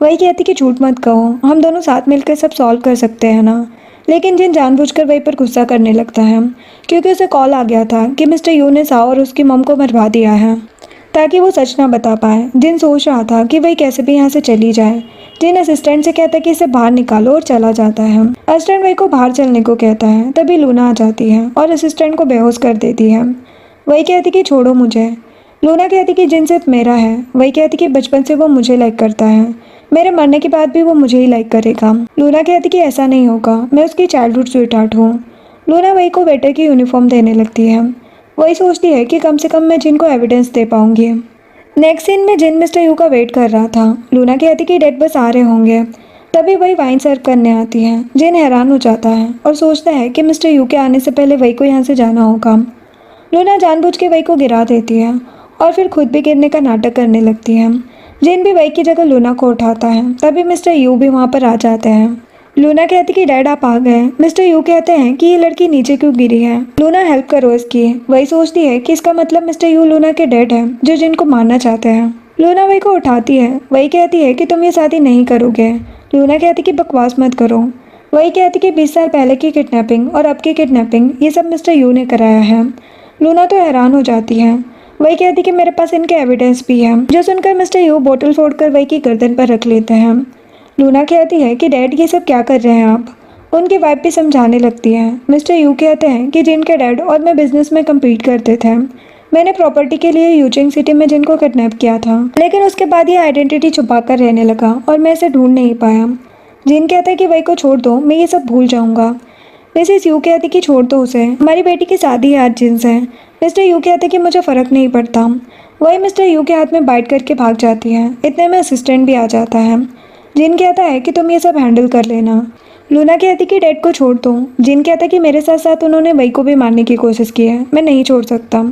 वही कहती कि झूठ मत कहो, हम दोनों साथ मिलकर सब सॉल्व कर सकते हैं ना। लेकिन जिन जानबूझकर वही पर गुस्सा करने लगता है क्योंकि उसे कॉल आ गया था कि मिस्टर यू ने साव और उसकी मॉम को मरवा दिया है ताकि वो सच ना बता पाए। जिन सोच रहा था कि वही कैसे भी यहाँ से चली जाए। जिन असिस्टेंट से कहता है कि इसे बाहर निकालो और चला जाता है। असिस्टेंट वही को बाहर चलने को कहता है। तभी लूना आ जाती है और असिस्टेंट को बेहोश कर देती है। वही कहती कि छोड़ो मुझे। लूना कहती कि जिन सिर्फ मेरा है। वही कहती कि बचपन से वो मुझे लाइक करता है, मेरे मरने के बाद भी वो मुझे ही लाइक करेगा। लूना कहती कि ऐसा नहीं होगा, मैं उसकी चाइल्डहुड स्वीटहार्ट हूँ। लूना वही को वेटर की यूनिफॉर्म देने लगती है। वही सोचती है कि कम से कम मैं जिन को एविडेंस दे पाऊंगी। नेक्स्ट सीन में जिन मिस्टर यू का वेट कर रहा था। लूना कहती कि डेड बस आ रहे होंगे। तभी वही वाइन सर्व करने आती है। जिन हैरान हो जाता है और सोचता है कि मिस्टर यू के आने से पहले वही को यहाँ से जाना होगा। लूना जानबूझ के वही को गिरा देती है और फिर खुद भी गिरने का नाटक करने लगती है। जिन भी वही की जगह लूना को उठाता है। तभी मिस्टर यू भी वहाँ पर आ जाते हैं। लूना कहती कि डैड आप आ गए। मिस्टर यू कहते हैं कि ये लड़की नीचे क्यों गिरी है, लूना हेल्प करो इसकी। वही सोचती है कि इसका मतलब मिस्टर यू लूना के डैड है जो जिनको मारना चाहते हैं। लूना वही को उठाती है। वही कहती है कि तुम ये शादी नहीं करोगे। लूना कहती कि बकवास मत करो। वही कहती कि 20 साल पहले की किडनैपिंग और अब की किडनैपिंग ये सब मिस्टर यू ने कराया है। लूना तो हैरान हो जाती है। वही कहती कि मेरे पास इनके एविडेंस भी है। जो सुनकर मिस्टर यू बोतल फोड़कर वही की गर्दन पर रख लेते हैं। लूना कहती है कि डैड ये सब क्या कर रहे हैं आप। उनकी वाइफ भी समझाने लगती है। मिस्टर यू कहते हैं कि जिन के डैड और मैं बिजनेस में कम्पीट करते थे। मैंने प्रॉपर्टी के लिए यूजिंग सिटी में जिनको किडनैप किया था, लेकिन उसके बाद ये आइडेंटिटी छुपा कर रहने लगा और मैं इसे ढूंढ नहीं पाया। जिन कहता है कि वही को छोड़ दो, मैं ये सब भूल जाऊंगा। मिसेस यू कहती कि छोड़ दो उसे, हमारी बेटी की शादी है आज जिन से। मिस्टर यू कहते कि मुझे फ़र्क नहीं पड़ता। वही मिस्टर यू के हाथ में बाइट करके भाग जाती है। इतने में असिस्टेंट भी आ जाता है। जिन कहता है कि तुम ये सब हैंडल कर लेना। लूना कहती कि डैड को छोड़ दो। जिन कहता कि मेरे साथ साथ उन्होंने वही को भी मारने की कोशिश की है, मैं नहीं छोड़ सकता।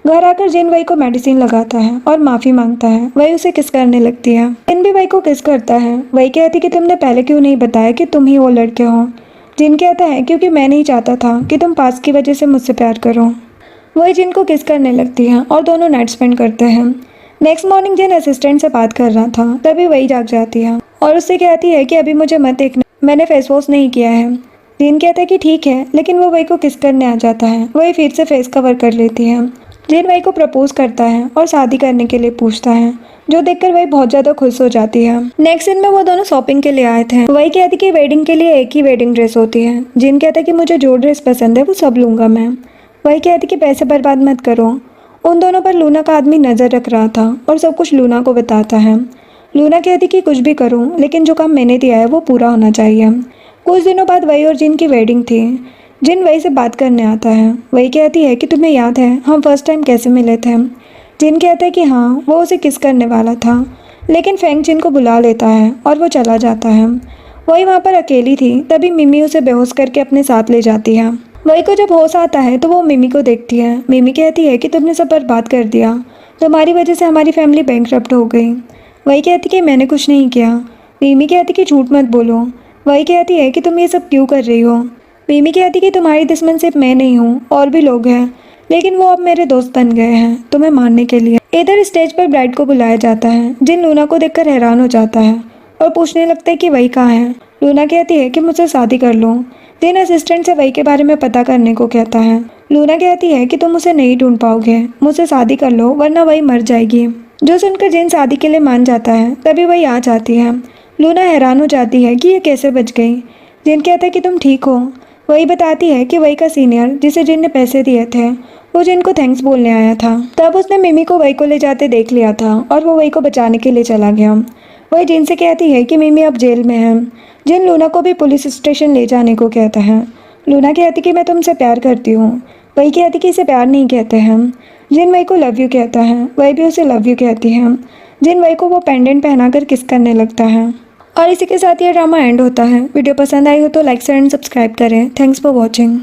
घर आकर जिन वही को मेडिसिन लगाता है और माफ़ी मांगता है। वही उसे किस करने लगती है। जिन भी वही को किस करता है। वही कहती कि तुमने पहले क्यों नहीं बताया कि तुम ही वो लड़के हो। जिन कहता है क्योंकि मैं नहीं चाहता था कि तुम पास की वजह से मुझसे प्यार करो। वही जिन को किस करने लगती है और दोनों नाइट स्पेंड करते हैं। नेक्स्ट मॉर्निंग जिन असिस्टेंट से बात कर रहा था, तभी वही जाग जाती है और उससे कहती है कि अभी मुझे मत देखना, मैंने फेस वॉश नहीं किया है। जिन कहता है कि ठीक है, लेकिन वो वही को किस करने आ जाता है। वही फिर से फेस कवर कर लेती है। जिन वही को प्रपोज करता है और शादी करने के लिए पूछता है, जो देखकर वही बहुत ज्यादा खुश हो जाती है। नेक्स्ट दिन में वो दोनों शॉपिंग के लिए आए थे। वही कहती कि वेडिंग के लिए एक ही वेडिंग ड्रेस होती है। जिन कहता कि मुझे जो ड्रेस पसंद है वो सब लूंगा मैं। वही कहती कि पैसे बर्बाद मत करो। उन दोनों पर लूना का आदमी नजर रख रहा था और सब कुछ लूना को बताता है। लूना कहती कि कुछ भी करूं, लेकिन जो काम मैंने दिया है वो पूरा होना चाहिए। कुछ दिनों बाद वही और जिन की वेडिंग थी। जिन वही से बात करने आता है। वही कहती है कि तुम्हें याद है हम फर्स्ट टाइम कैसे मिले थे। जिन कहता है कि हाँ, वो उसे किस करने वाला था, लेकिन फेंग जिन को बुला लेता है और वो चला जाता है। वही वहाँ पर अकेली थी, तभी मिमी उसे बेहोश करके अपने साथ ले जाती है। वही को जब होश आता है तो वो मिमी को देखती है। मिमी कहती है कि तुमने सब बर्बाद कर दिया, तुम्हारी वजह से हमारी फैमिली बैंकरप्ट हो गई। वही कहती कि मैंने कुछ नहीं किया। मिमी कहती कि झूठ मत बोलो। वही कहती है कि तुम ये सब क्यों कर रही हो। मिमी कहती कि तुम्हारी दुश्मन सिर्फ मैं नहीं हूँ, और भी लोग हैं, लेकिन वो अब मेरे दोस्त बन गए हैं तुम्हें मारने के लिए। इधर स्टेज पर ब्राइड को बुलाया जाता है। जिन लूना को देखकर हैरान हो जाता है और पूछने लगता है कि वही कहाँ है। लूना कहती है कि मुझसे शादी कर लो। जिन असिस्टेंट से वही के बारे में पता करने को कहता है। लूना कहती है कि तुम उसे नहीं ढूंढ पाओगे, मुझसे शादी कर लो वरना वही मर जाएगी। जो सुनकर जिन शादी के लिए मान जाता है, तभी वही आ जाती है। लूना हैरान हो जाती है कि ये कैसे बच गई। जिन कहता है कि तुम ठीक हो। वही बताती है कि वही का सीनियर जिसे जिन ने पैसे दिए थे, वो जिन को थैंक्स बोलने आया था। तब उसने मिमी को वही को ले जाते देख लिया था और वो वही को बचाने के लिए चला गया। वही जिन से कहती है कि मिमी अब जेल में है। जिन लूना को भी पुलिस स्टेशन ले जाने को कहता है। लूना कहती कि मैं तुमसे प्यार करती हूँ। वही कहती कि इसे प्यार नहीं कहते हैं। जिन वही को लव यू कहता है, वही भी उसे लव यू कहती है। जिन वही को वो पेंडेंट पहनाकर किस करने लगता है। और इसी के साथ ये ड्रामा एंड होता है। वीडियो पसंद आई हो तो लाइक शेयर एंड सब्सक्राइब करें। Thanks for watching.